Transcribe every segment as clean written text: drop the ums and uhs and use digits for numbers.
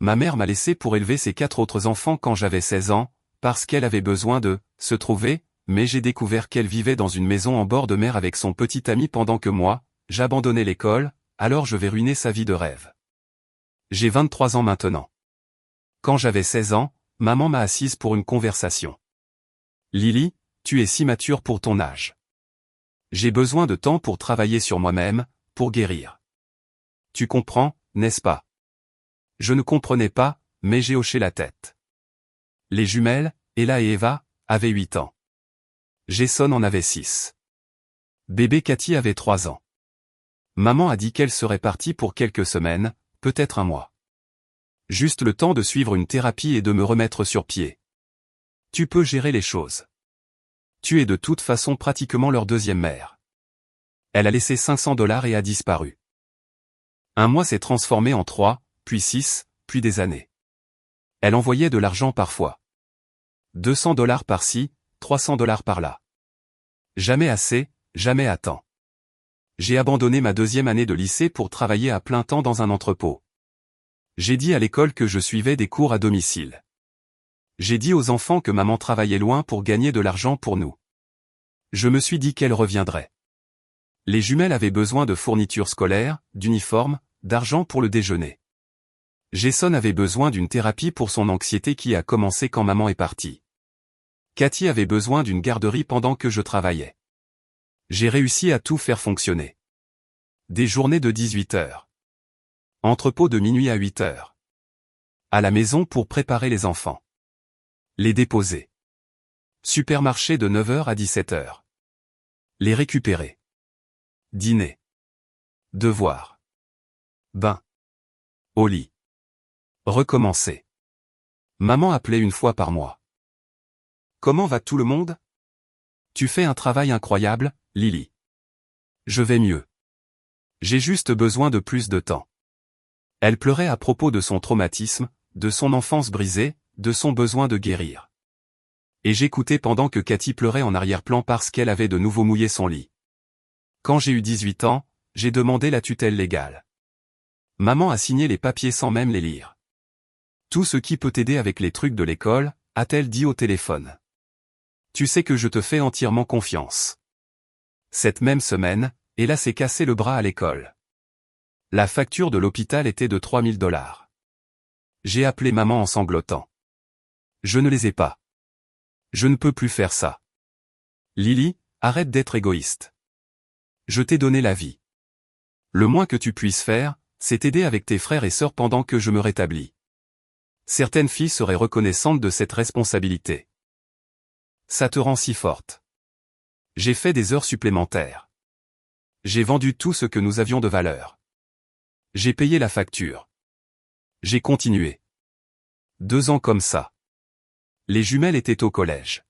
ma mère m'a laissé pour élever ses 4 autres enfants quand j'avais 16 ans, parce qu'elle avait besoin de se trouver, mais j'ai découvert qu'elle vivait dans une maison en bord de mer avec son petit ami pendant que moi, j'abandonnais l'école, alors je vais ruiner sa vie de rêve. J'ai 23 ans maintenant. Quand j'avais 16 ans, maman m'a assise pour une conversation. Lily, tu es si mature pour ton âge. J'ai besoin de temps pour travailler sur moi-même, pour guérir. Tu comprends, n'est-ce pas? Je ne comprenais pas, mais j'ai hoché la tête. Les jumelles, Ella et Eva, avaient 8 ans. Jason en avait 6. Bébé Cathy avait 3 ans. Maman a dit qu'elle serait partie pour quelques semaines, peut-être un mois. Juste le temps de suivre une thérapie et de me remettre sur pied. Tu peux gérer les choses. Tu es de toute façon pratiquement leur deuxième mère. Elle a laissé $500 et a disparu. Un mois s'est transformé en 3, puis 6, puis des années. Elle envoyait de l'argent parfois. $200 par-ci, $300 par-là. Jamais assez, jamais à temps. J'ai abandonné ma deuxième année de lycée pour travailler à plein temps dans un entrepôt. J'ai dit à l'école que je suivais des cours à domicile. J'ai dit aux enfants que maman travaillait loin pour gagner de l'argent pour nous. Je me suis dit qu'elle reviendrait. Les jumelles avaient besoin de fournitures scolaires, d'uniformes, d'argent pour le déjeuner. Jason avait besoin d'une thérapie pour son anxiété qui a commencé quand maman est partie. Cathy avait besoin d'une garderie pendant que je travaillais. J'ai réussi à tout faire fonctionner. Des journées de 18 heures. Entrepôt de minuit à 8 heures. À la maison pour préparer les enfants. Les déposer. Supermarché de 9 heures à 17 heures. Les récupérer. Dîner. Devoir. Bain. Au lit. Recommencer. Maman appelait une fois par mois. Comment va tout le monde? Tu fais un travail incroyable, Lily. Je vais mieux. J'ai juste besoin de plus de temps. Elle pleurait à propos de son traumatisme, de son enfance brisée, de son besoin de guérir. Et j'écoutais pendant que Cathy pleurait en arrière-plan parce qu'elle avait de nouveau mouillé son lit. Quand j'ai eu 18 ans, j'ai demandé la tutelle légale. Maman a signé les papiers sans même les lire. Tout ce qui peut t'aider avec les trucs de l'école, a-t-elle dit au téléphone. Tu sais que je te fais entièrement confiance. Cette même semaine, Ella s'est cassé le bras à l'école. La facture de l'hôpital était de $3000. J'ai appelé maman en sanglotant. Je ne les ai pas. Je ne peux plus faire ça. Lily, arrête d'être égoïste. Je t'ai donné la vie. Le moins que tu puisses faire, c'est t'aider avec tes frères et sœurs pendant que je me rétablis. Certaines filles seraient reconnaissantes de cette responsabilité. Ça te rend si forte. J'ai fait des heures supplémentaires. J'ai vendu tout ce que nous avions de valeur. J'ai payé la facture. J'ai continué. 2 ans comme ça. Les jumelles étaient au collège.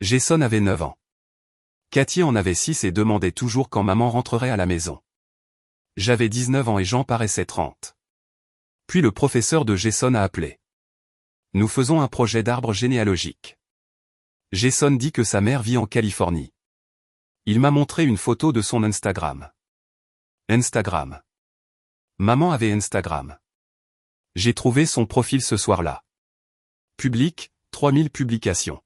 Jason avait 9 ans. Cathy en avait 6 et demandait toujours quand maman rentrerait à la maison. J'avais 19 ans et Jean paraissait 30. Puis le professeur de Jason a appelé. Nous faisons un projet d'arbre généalogique. Jason dit que sa mère vit en Californie. Il m'a montré une photo de son Instagram. Instagram. Maman avait Instagram. J'ai trouvé son profil ce soir-là. Public, 3000 publications.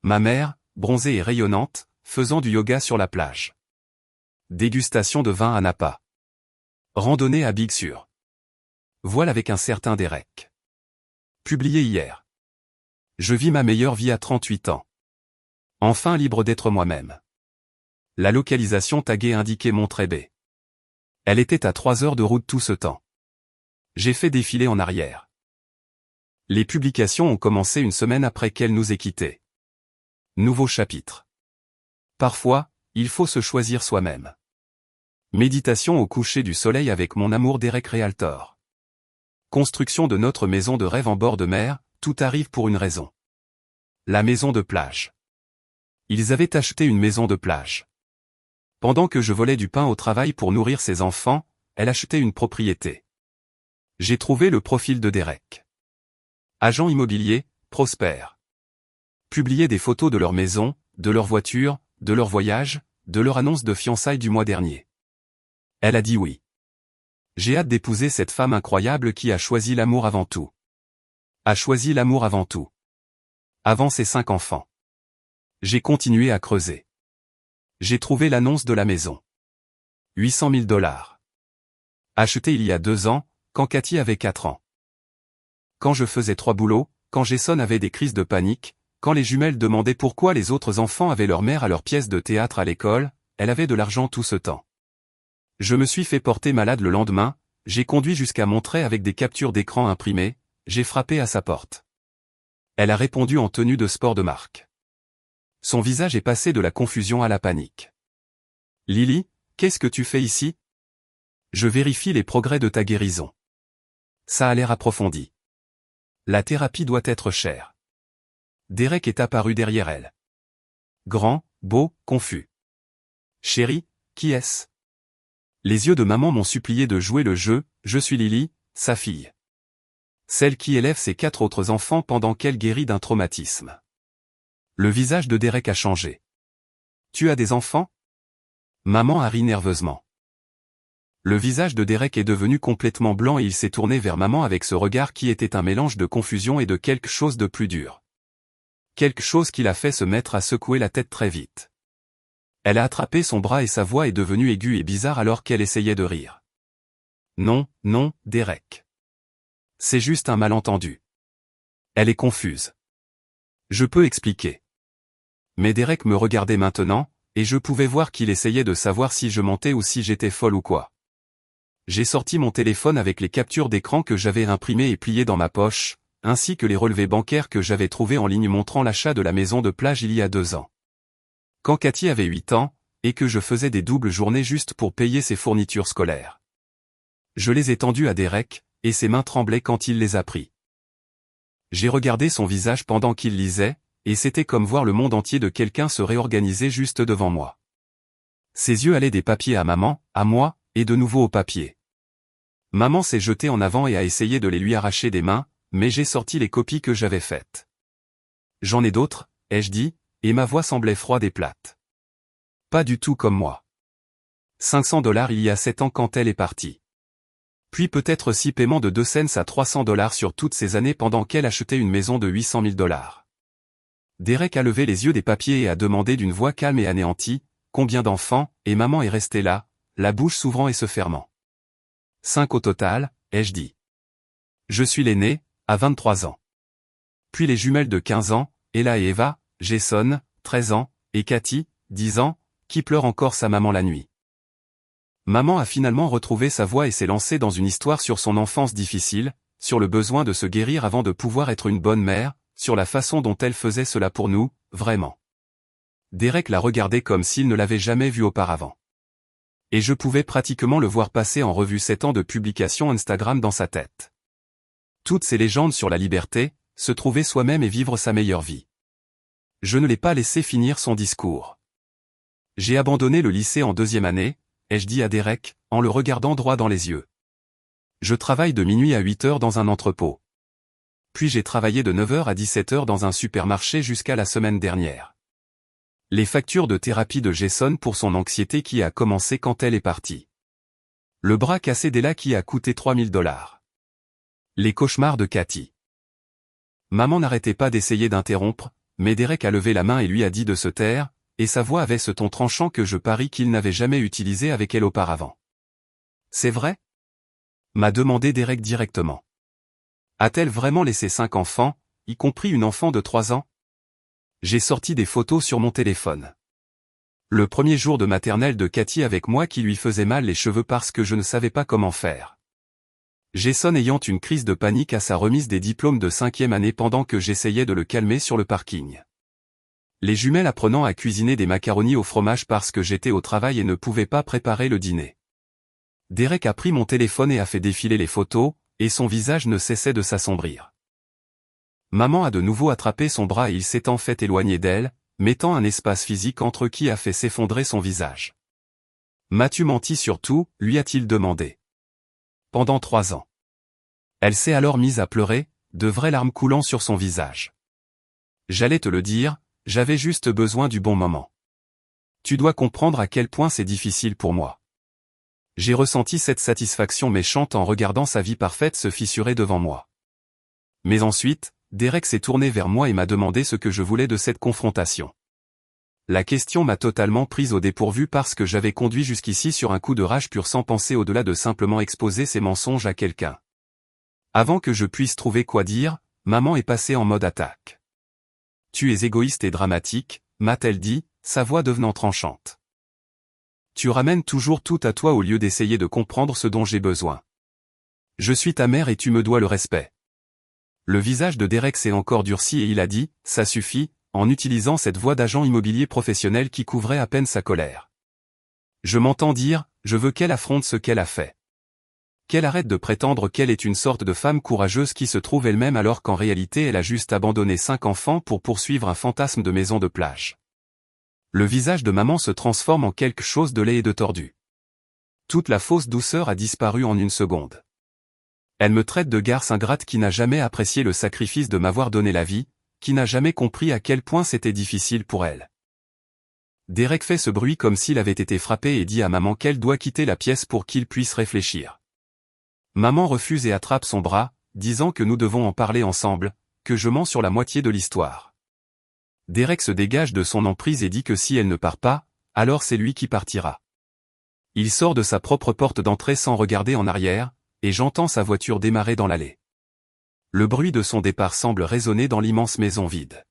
Ma mère, bronzée et rayonnante, faisant du yoga sur la plage. Dégustation de vin à Napa. Randonnée à Big Sur. Voile avec un certain Derek. Publié hier. Je vis ma meilleure vie à 38 ans. Enfin libre d'être moi-même. La localisation taguée indiquait Montrébé. Elle était à 3 heures de route tout ce temps. J'ai fait défiler en arrière. Les publications ont commencé une semaine après qu'elle nous ait quittés. Nouveau chapitre. Parfois, il faut se choisir soi-même. Méditation au coucher du soleil avec mon amour Derek Realtor. Construction de notre maison de rêve en bord de mer, tout arrive pour une raison. La maison de plage. Ils avaient acheté une maison de plage. Pendant que je volais du pain au travail pour nourrir ses enfants, elle achetait une propriété. J'ai trouvé le profil de Derek. Agent immobilier, prospère. Publier des photos de leur maison, de leur voiture, de leur voyage, de leur annonce de fiançailles du mois dernier. Elle a dit oui. J'ai hâte d'épouser cette femme incroyable qui a choisi l'amour avant tout. A choisi l'amour avant tout. Avant ses 5 enfants. J'ai continué à creuser. J'ai trouvé l'annonce de la maison. 800 000 $. Achetée il y a 2 ans, quand Cathy avait 4 ans. Quand je faisais 3 boulots, quand Jason avait des crises de panique, quand les jumelles demandaient pourquoi les autres enfants avaient leur mère à leur pièce de théâtre à l'école, elle avait de l'argent tout ce temps. Je me suis fait porter malade le lendemain, j'ai conduit jusqu'à Montreuil avec des captures d'écran imprimées, j'ai frappé à sa porte. Elle a répondu en tenue de sport de marque. Son visage est passé de la confusion à la panique. « Lily, qu'est-ce que tu fais ici ? Je vérifie les progrès de ta guérison. Ça a l'air approfondi. La thérapie doit être chère. » Derek est apparu derrière elle. Grand, beau, confus. « Chérie, qui est-ce ? » Les yeux de maman m'ont supplié de jouer le jeu, je suis Lily, sa fille. Celle qui élève ses 4 autres enfants pendant qu'elle guérit d'un traumatisme. Le visage de Derek a changé. Tu as des enfants ? Maman a ri nerveusement. Le visage de Derek est devenu complètement blanc et il s'est tourné vers maman avec ce regard qui était un mélange de confusion et de quelque chose de plus dur. Quelque chose qui l'a fait se mettre à secouer la tête très vite. Elle a attrapé son bras et sa voix est devenue aiguë et bizarre alors qu'elle essayait de rire. Non, non, Derek. C'est juste un malentendu. Elle est confuse. Je peux expliquer. Mais Derek me regardait maintenant, et je pouvais voir qu'il essayait de savoir si je mentais ou si j'étais folle ou quoi. J'ai sorti mon téléphone avec les captures d'écran que j'avais imprimées et pliées dans ma poche, ainsi que les relevés bancaires que j'avais trouvés en ligne montrant l'achat de la maison de plage il y a 2 ans. Quand Cathy avait 8 ans, et que je faisais des doubles journées juste pour payer ses fournitures scolaires. Je les ai tendues à Derek, et ses mains tremblaient quand il les a pris. J'ai regardé son visage pendant qu'il lisait, et c'était comme voir le monde entier de quelqu'un se réorganiser juste devant moi. Ses yeux allaient des papiers à maman, à moi, et de nouveau aux papiers. Maman s'est jetée en avant et a essayé de les lui arracher des mains, mais j'ai sorti les copies que j'avais faites. J'en ai d'autres, ai-je dit, et ma voix semblait froide et plate. Pas du tout comme moi. 500 $ il y a 7 ans quand elle est partie. Puis peut-être 6 paiements de 2 cents à 300 $ sur toutes ces années pendant qu'elle achetait une maison de 800 000 $. Derek a levé les yeux des papiers et a demandé d'une voix calme et anéantie, combien d'enfants, et maman est restée là, la bouche s'ouvrant et se fermant. 5 au total, ai-je dit. Je suis l'aîné, à 23 ans. Puis les jumelles de 15 ans, Ella et Eva, Jason, 13 ans, et Cathy, 10 ans, qui pleure encore sa maman la nuit. Maman a finalement retrouvé sa voix et s'est lancée dans une histoire sur son enfance difficile, sur le besoin de se guérir avant de pouvoir être une bonne mère, sur la façon dont elle faisait cela pour nous, vraiment. Derek la regardait comme s'il ne l'avait jamais vue auparavant. Et je pouvais pratiquement le voir passer en revue 7 ans de publications Instagram dans sa tête. Toutes ces légendes sur la liberté, se trouver soi-même et vivre sa meilleure vie. Je ne l'ai pas laissé finir son discours. J'ai abandonné le lycée en 2e année, ai-je dit à Derek, en le regardant droit dans les yeux. Je travaille de minuit à 8 heures dans un entrepôt. Puis j'ai travaillé de 9 heures à 17 heures dans un supermarché jusqu'à la semaine dernière. Les factures de thérapie de Jason pour son anxiété qui a commencé quand elle est partie. Le bras cassé d'Ella qui a coûté 3 000 $. Les cauchemars de Cathy. Maman n'arrêtait pas d'essayer d'interrompre, mais Derek a levé la main et lui a dit de se taire, et sa voix avait ce ton tranchant que je parie qu'il n'avait jamais utilisé avec elle auparavant. C'est vrai ? M'a demandé Derek directement. A-t-elle vraiment laissé 5 enfants, y compris une enfant de 3 ans ? J'ai sorti des photos sur mon téléphone. Le premier jour de maternelle de Cathy avec moi qui lui faisait mal les cheveux parce que je ne savais pas comment faire. Jason ayant une crise de panique à sa remise des diplômes de 5e année pendant que j'essayais de le calmer sur le parking. Les jumelles apprenant à cuisiner des macaronis au fromage parce que j'étais au travail et ne pouvais pas préparer le dîner. Derek a pris mon téléphone et a fait défiler les photos, et son visage ne cessait de s'assombrir. Maman a de nouveau attrapé son bras et il s'est en fait éloigné d'elle, mettant un espace physique entre eux qui a fait s'effondrer son visage. « M'as-tu menti sur tout ?» lui a-t-il demandé. Pendant 3 ans. Elle s'est alors mise à pleurer, de vraies larmes coulant sur son visage. J'allais te le dire, j'avais juste besoin du bon moment. Tu dois comprendre à quel point c'est difficile pour moi. J'ai ressenti cette satisfaction méchante en regardant sa vie parfaite se fissurer devant moi. Mais ensuite, Derek s'est tourné vers moi et m'a demandé ce que je voulais de cette confrontation. La question m'a totalement prise au dépourvu parce que j'avais conduit jusqu'ici sur un coup de rage pur sans penser au-delà de simplement exposer ses mensonges à quelqu'un. Avant que je puisse trouver quoi dire, maman est passée en mode attaque. « Tu es égoïste et dramatique », m'a-t-elle dit, sa voix devenant tranchante. « Tu ramènes toujours tout à toi au lieu d'essayer de comprendre ce dont j'ai besoin. Je suis ta mère et tu me dois le respect. » Le visage de Derek s'est encore durci et il a dit « Ça suffit », en utilisant cette voix d'agent immobilier professionnel qui couvrait à peine sa colère. Je m'entends dire « Je veux qu'elle affronte ce qu'elle a fait. Qu'elle arrête de prétendre qu'elle est une sorte de femme courageuse qui se trouve elle-même alors qu'en réalité elle a juste abandonné 5 enfants pour poursuivre un fantasme de maison de plage. » Le visage de maman se transforme en quelque chose de laid et de tordu. Toute la fausse douceur a disparu en une seconde. Elle me traite de garce ingrate qui n'a jamais apprécié le sacrifice de m'avoir donné la vie, qui n'a jamais compris à quel point c'était difficile pour elle. Derek fait ce bruit comme s'il avait été frappé et dit à maman qu'elle doit quitter la pièce pour qu'il puisse réfléchir. Maman refuse et attrape son bras, disant que nous devons en parler ensemble, que je mens sur la moitié de l'histoire. Derek se dégage de son emprise et dit que si elle ne part pas, alors c'est lui qui partira. Il sort de sa propre porte d'entrée sans regarder en arrière, et j'entends sa voiture démarrer dans l'allée. Le bruit de son départ semble résonner dans l'immense maison vide.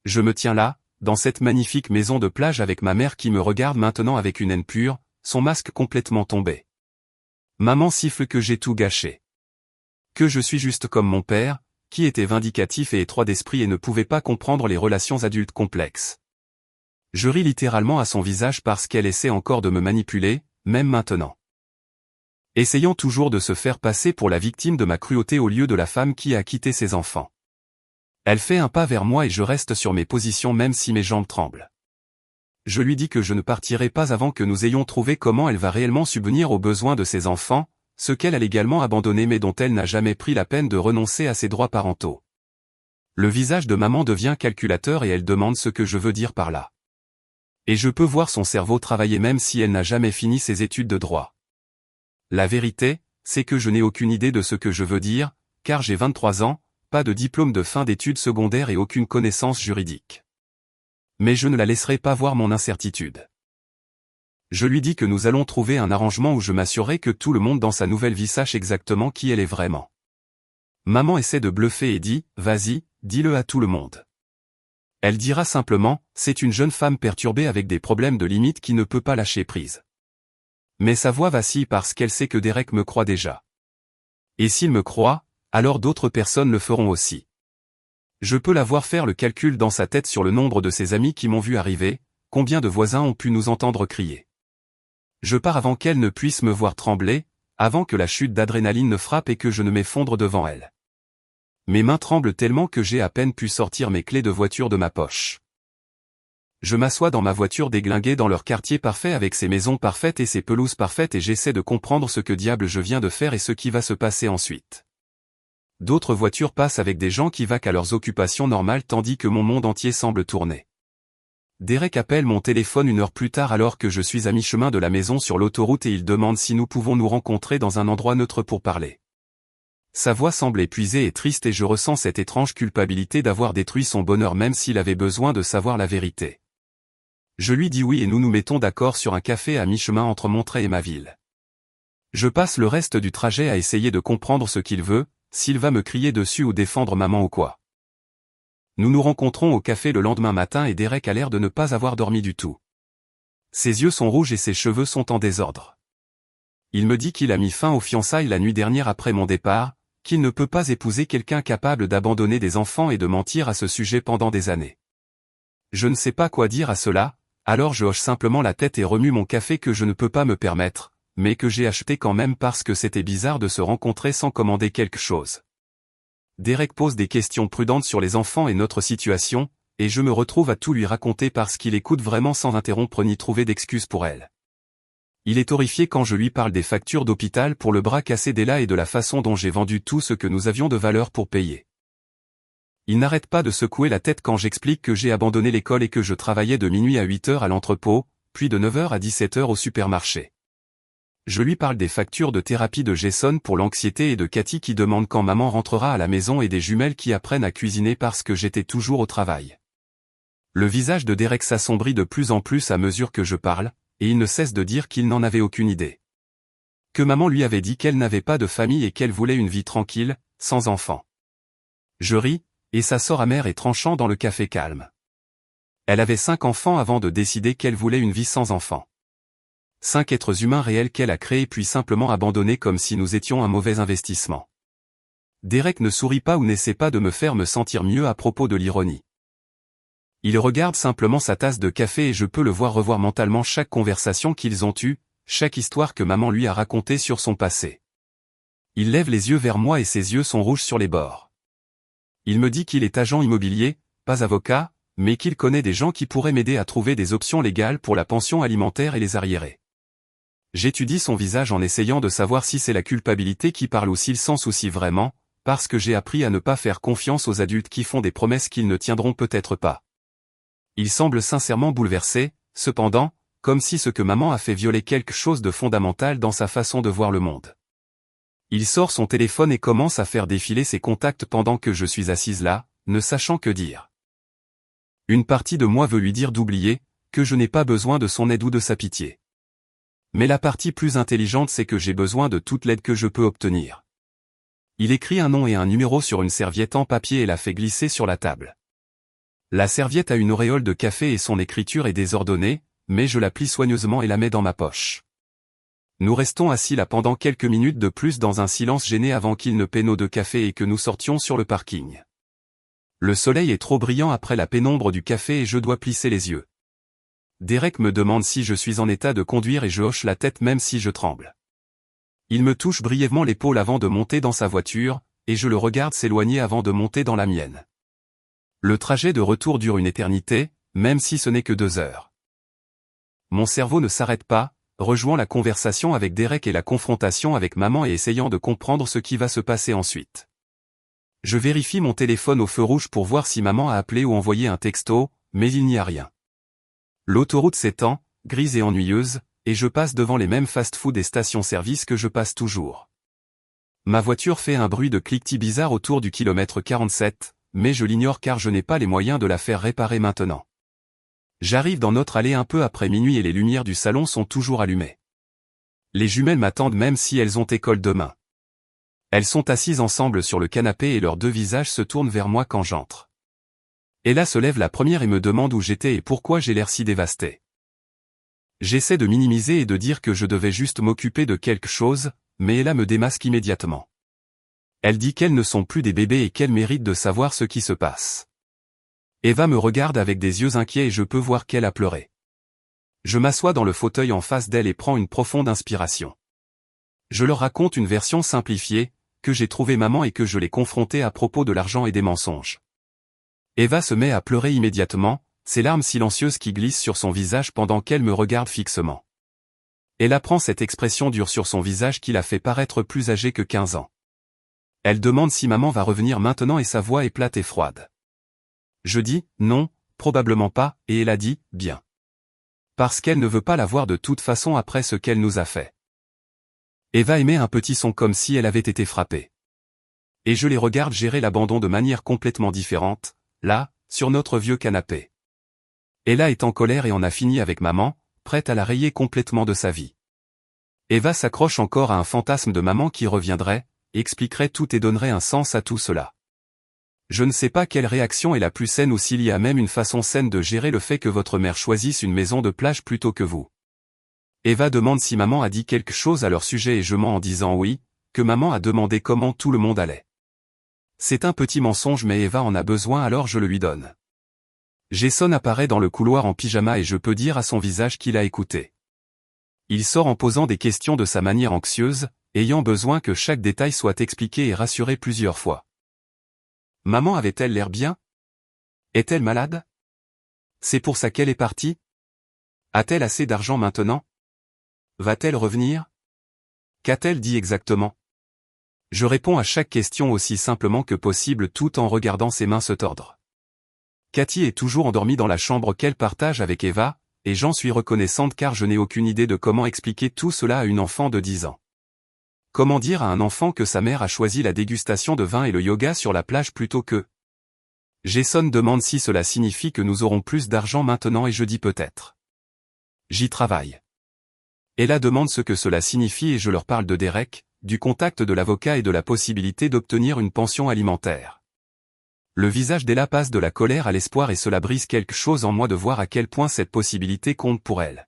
Je me tiens là, dans cette magnifique maison de plage avec ma mère qui me regarde maintenant avec une haine pure, son masque complètement tombé. Maman siffle que j'ai tout gâché. Que je suis juste comme mon père, qui était vindicatif et étroit d'esprit et ne pouvait pas comprendre les relations adultes complexes. Je ris littéralement à son visage parce qu'elle essaie encore de me manipuler, même maintenant. Essayant toujours de se faire passer pour la victime de ma cruauté au lieu de la femme qui a quitté ses enfants. Elle fait un pas vers moi et je reste sur mes positions même si mes jambes tremblent. Je lui dis que je ne partirai pas avant que nous ayons trouvé comment elle va réellement subvenir aux besoins de ses enfants, ce qu'elle a légalement abandonné mais dont elle n'a jamais pris la peine de renoncer à ses droits parentaux. Le visage de maman devient calculateur et elle demande ce que je veux dire par là. Et je peux voir son cerveau travailler même si elle n'a jamais fini ses études de droit. La vérité, c'est que je n'ai aucune idée de ce que je veux dire, car j'ai 23 ans, pas de diplôme de fin d'études secondaires et aucune connaissance juridique. Mais je ne la laisserai pas voir mon incertitude. Je lui dis que nous allons trouver un arrangement où je m'assurerai que tout le monde dans sa nouvelle vie sache exactement qui elle est vraiment. Maman essaie de bluffer et dit « Vas-y, dis-le à tout le monde. » Elle dira simplement « C'est une jeune femme perturbée avec des problèmes de limite qui ne peut pas lâcher prise. » Mais sa voix vacille parce qu'elle sait que Derek me croit déjà. Et s'il me croit, alors d'autres personnes le feront aussi. Je peux la voir faire le calcul dans sa tête sur le nombre de ses amis qui m'ont vu arriver, combien de voisins ont pu nous entendre crier. Je pars avant qu'elle ne puisse me voir trembler, avant que la chute d'adrénaline ne frappe et que je ne m'effondre devant elle. Mes mains tremblent tellement que j'ai à peine pu sortir mes clés de voiture de ma poche. Je m'assois dans ma voiture déglinguée dans leur quartier parfait avec ses maisons parfaites et ses pelouses parfaites et j'essaie de comprendre ce que diable je viens de faire et ce qui va se passer ensuite. D'autres voitures passent avec des gens qui vaquent à leurs occupations normales tandis que mon monde entier semble tourner. Derek appelle mon téléphone 1 heure plus tard alors que je suis à mi-chemin de la maison sur l'autoroute et il demande si nous pouvons nous rencontrer dans un endroit neutre pour parler. Sa voix semble épuisée et triste et je ressens cette étrange culpabilité d'avoir détruit son bonheur même s'il avait besoin de savoir la vérité. Je lui dis oui et nous nous mettons d'accord sur un café à mi-chemin entre Monterey et ma ville. Je passe le reste du trajet à essayer de comprendre ce qu'il veut, s'il va me crier dessus ou défendre maman ou quoi. Nous nous rencontrons au café le lendemain matin et Derek a l'air de ne pas avoir dormi du tout. Ses yeux sont rouges et ses cheveux sont en désordre. Il me dit qu'il a mis fin aux fiançailles la nuit dernière après mon départ, qu'il ne peut pas épouser quelqu'un capable d'abandonner des enfants et de mentir à ce sujet pendant des années. Je ne sais pas quoi dire à cela. Alors je hoche simplement la tête et remue mon café que je ne peux pas me permettre, mais que j'ai acheté quand même parce que c'était bizarre de se rencontrer sans commander quelque chose. Derek pose des questions prudentes sur les enfants et notre situation, et je me retrouve à tout lui raconter parce qu'il écoute vraiment sans interrompre ni trouver d'excuses pour elle. Il est horrifié quand je lui parle des factures d'hôpital pour le bras cassé d'Ella et de la façon dont j'ai vendu tout ce que nous avions de valeur pour payer. Il n'arrête pas de secouer la tête quand j'explique que j'ai abandonné l'école et que je travaillais de minuit à 8 heures à l'entrepôt, puis de 9 heures à 17 heures au supermarché. je lui parle des factures de thérapie de Jason pour l'anxiété et de Cathy qui demande quand maman rentrera à la maison et des jumelles qui apprennent à cuisiner parce que j'étais toujours au travail. Le visage de Derek s'assombrit de plus en plus à mesure que je parle, et il ne cesse de dire qu'il n'en avait aucune idée. Que maman lui avait dit qu'elle n'avait pas de famille et qu'elle voulait une vie tranquille, sans enfants. Je ris, et ça sort amer et tranchant dans le café calme. Elle avait 5 enfants avant de décider qu'elle voulait une vie sans enfants. 5 êtres humains réels qu'elle a créés puis simplement abandonnés comme si nous étions un mauvais investissement. Derek ne sourit pas ou n'essaie pas de me faire me sentir mieux à propos de l'ironie. Il regarde simplement sa tasse de café et je peux le voir revoir mentalement chaque conversation qu'ils ont eue, chaque histoire que maman lui a racontée sur son passé. Il lève les yeux vers moi et ses yeux sont rouges sur les bords. Il me dit qu'il est agent immobilier, pas avocat, mais qu'il connaît des gens qui pourraient m'aider à trouver des options légales pour la pension alimentaire et les arriérés. J'étudie son visage en essayant de savoir si c'est la culpabilité qui parle ou s'il s'en soucie vraiment, parce que j'ai appris à ne pas faire confiance aux adultes qui font des promesses qu'ils ne tiendront peut-être pas. Il semble sincèrement bouleversé, cependant, comme si ce que maman a fait violait quelque chose de fondamental dans sa façon de voir le monde. Il sort son téléphone et commence à faire défiler ses contacts pendant que je suis assise là, ne sachant que dire. Une partie de moi veut lui dire d'oublier, que je n'ai pas besoin de son aide ou de sa pitié. Mais la partie plus intelligente c'est que j'ai besoin de toute l'aide que je peux obtenir. Il écrit un nom et un numéro sur une serviette en papier et la fait glisser sur la table. La serviette a une auréole de café et son écriture est désordonnée, mais je la plie soigneusement et la mets dans ma poche. Nous restons assis là pendant quelques minutes de plus dans un silence gêné avant qu'il ne paie nos 2 cafés et que nous sortions sur le parking. Le soleil est trop brillant après la pénombre du café et je dois plisser les yeux. Derek me demande si je suis en état de conduire et je hoche la tête même si je tremble. Il me touche brièvement l'épaule avant de monter dans sa voiture, et je le regarde s'éloigner avant de monter dans la mienne. Le trajet de retour dure une éternité, même si ce n'est que 2 heures. Mon cerveau ne s'arrête pas, rejoignant la conversation avec Derek et la confrontation avec maman et essayant de comprendre ce qui va se passer ensuite. Je vérifie mon téléphone au feu rouge pour voir si maman a appelé ou envoyé un texto, mais il n'y a rien. L'autoroute s'étend, grise et ennuyeuse, et je passe devant les mêmes fast-food et stations-service que je passe toujours. Ma voiture fait un bruit de cliquetis bizarre autour du kilomètre 47, mais je l'ignore car je n'ai pas les moyens de la faire réparer maintenant. J'arrive dans notre allée un peu après minuit et les lumières du salon sont toujours allumées. Les jumelles m'attendent même si elles ont école demain. Elles sont assises ensemble sur le canapé et leurs 2 visages se tournent vers moi quand j'entre. Ella se lève la première et me demande où j'étais et pourquoi j'ai l'air si dévasté. J'essaie de minimiser et de dire que je devais juste m'occuper de quelque chose, mais Ella me démasque immédiatement. Elle dit qu'elles ne sont plus des bébés et qu'elles méritent de savoir ce qui se passe. Eva me regarde avec des yeux inquiets et je peux voir qu'elle a pleuré. Je m'assois dans le fauteuil en face d'elle et prends une profonde inspiration. Je leur raconte une version simplifiée, que j'ai trouvé maman et que je l'ai confrontée à propos de l'argent et des mensonges. Eva se met à pleurer immédiatement, ses larmes silencieuses qui glissent sur son visage pendant qu'elle me regarde fixement. Elle apprend cette expression dure sur son visage qui la fait paraître plus âgée que 15 ans. Elle demande si maman va revenir maintenant et sa voix est plate et froide. Je dis, non, probablement pas, et elle a dit, bien. Parce qu'elle ne veut pas la voir de toute façon après ce qu'elle nous a fait. Eva émet un petit son comme si elle avait été frappée. Et je les regarde gérer l'abandon de manière complètement différente, là, sur notre vieux canapé. Ella est en colère et en a fini avec maman, prête à la rayer complètement de sa vie. Eva s'accroche encore à un fantasme de maman qui reviendrait, expliquerait tout et donnerait un sens à tout cela. Je ne sais pas quelle réaction est la plus saine ou s'il y a même une façon saine de gérer le fait que votre mère choisisse une maison de plage plutôt que vous. Eva demande si maman a dit quelque chose à leur sujet et je mens en disant oui, que maman a demandé comment tout le monde allait. C'est un petit mensonge mais Eva en a besoin alors je le lui donne. Jason apparaît dans le couloir en pyjama et je peux dire à son visage qu'il a écouté. Il sort en posant des questions de sa manière anxieuse, ayant besoin que chaque détail soit expliqué et rassuré plusieurs fois. Maman avait-elle l'air bien? Est-elle malade? C'est pour ça qu'elle est partie? A-t-elle assez d'argent maintenant? Va-t-elle revenir? Qu'a-t-elle dit exactement? Je réponds à chaque question aussi simplement que possible tout en regardant ses mains se tordre. Cathy est toujours endormie dans la chambre qu'elle partage avec Eva, et j'en suis reconnaissante car je n'ai aucune idée de comment expliquer tout cela à une enfant de 10 ans. Comment dire à un enfant que sa mère a choisi la dégustation de vin et le yoga sur la plage plutôt que... Jason demande si cela signifie que nous aurons plus d'argent maintenant et je dis peut-être. J'y travaille. Ella demande ce que cela signifie et je leur parle de Derek, du contact de l'avocat et de la possibilité d'obtenir une pension alimentaire. Le visage d'Ella passe de la colère à l'espoir et cela brise quelque chose en moi de voir à quel point cette possibilité compte pour elle.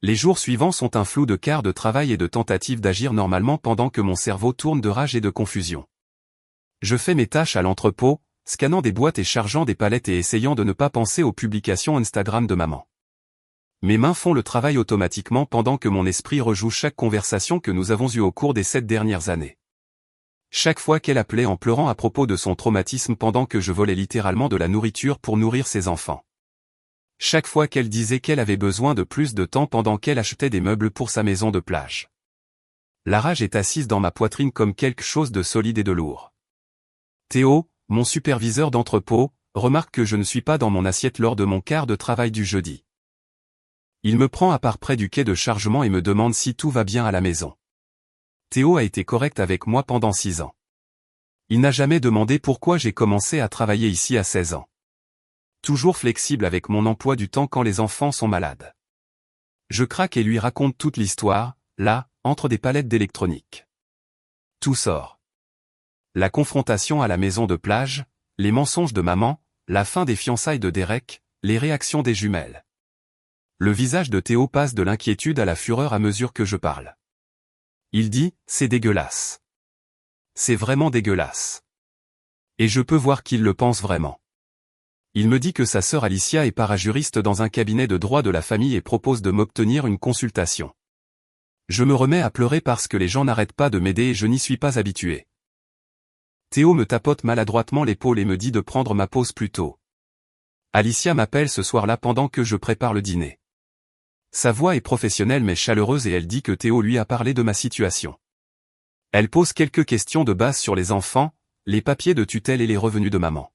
Les jours suivants sont un flou de quarts de travail et de tentatives d'agir normalement pendant que mon cerveau tourne de rage et de confusion. Je fais mes tâches à l'entrepôt, scannant des boîtes et chargeant des palettes et essayant de ne pas penser aux publications Instagram de maman. Mes mains font le travail automatiquement pendant que mon esprit rejoue chaque conversation que nous avons eue au cours des 7 dernières années. Chaque fois qu'elle appelait en pleurant à propos de son traumatisme pendant que je volais littéralement de la nourriture pour nourrir ses enfants. Chaque fois qu'elle disait qu'elle avait besoin de plus de temps pendant qu'elle achetait des meubles pour sa maison de plage. La rage est assise dans ma poitrine comme quelque chose de solide et de lourd. Théo, mon superviseur d'entrepôt, remarque que je ne suis pas dans mon assiette lors de mon quart de travail du jeudi. Il me prend à part près du quai de chargement et me demande si tout va bien à la maison. Théo a été correct avec moi pendant 6 ans. Il n'a jamais demandé pourquoi j'ai commencé à travailler ici à 16 ans. Toujours flexible avec mon emploi du temps quand les enfants sont malades. Je craque et lui raconte toute l'histoire, là, entre des palettes d'électronique. Tout sort. La confrontation à la maison de plage, les mensonges de maman, la fin des fiançailles de Derek, les réactions des jumelles. Le visage de Théo passe de l'inquiétude à la fureur à mesure que je parle. Il dit, c'est dégueulasse. C'est vraiment dégueulasse. Et je peux voir qu'il le pense vraiment. Il me dit que sa sœur Alicia est parajuriste dans un cabinet de droit de la famille et propose de m'obtenir une consultation. Je me remets à pleurer parce que les gens n'arrêtent pas de m'aider et je n'y suis pas habitué. Théo me tapote maladroitement l'épaule et me dit de prendre ma pause plus tôt. Alicia m'appelle ce soir-là pendant que je prépare le dîner. Sa voix est professionnelle mais chaleureuse et elle dit que Théo lui a parlé de ma situation. Elle pose quelques questions de base sur les enfants, les papiers de tutelle et les revenus de maman.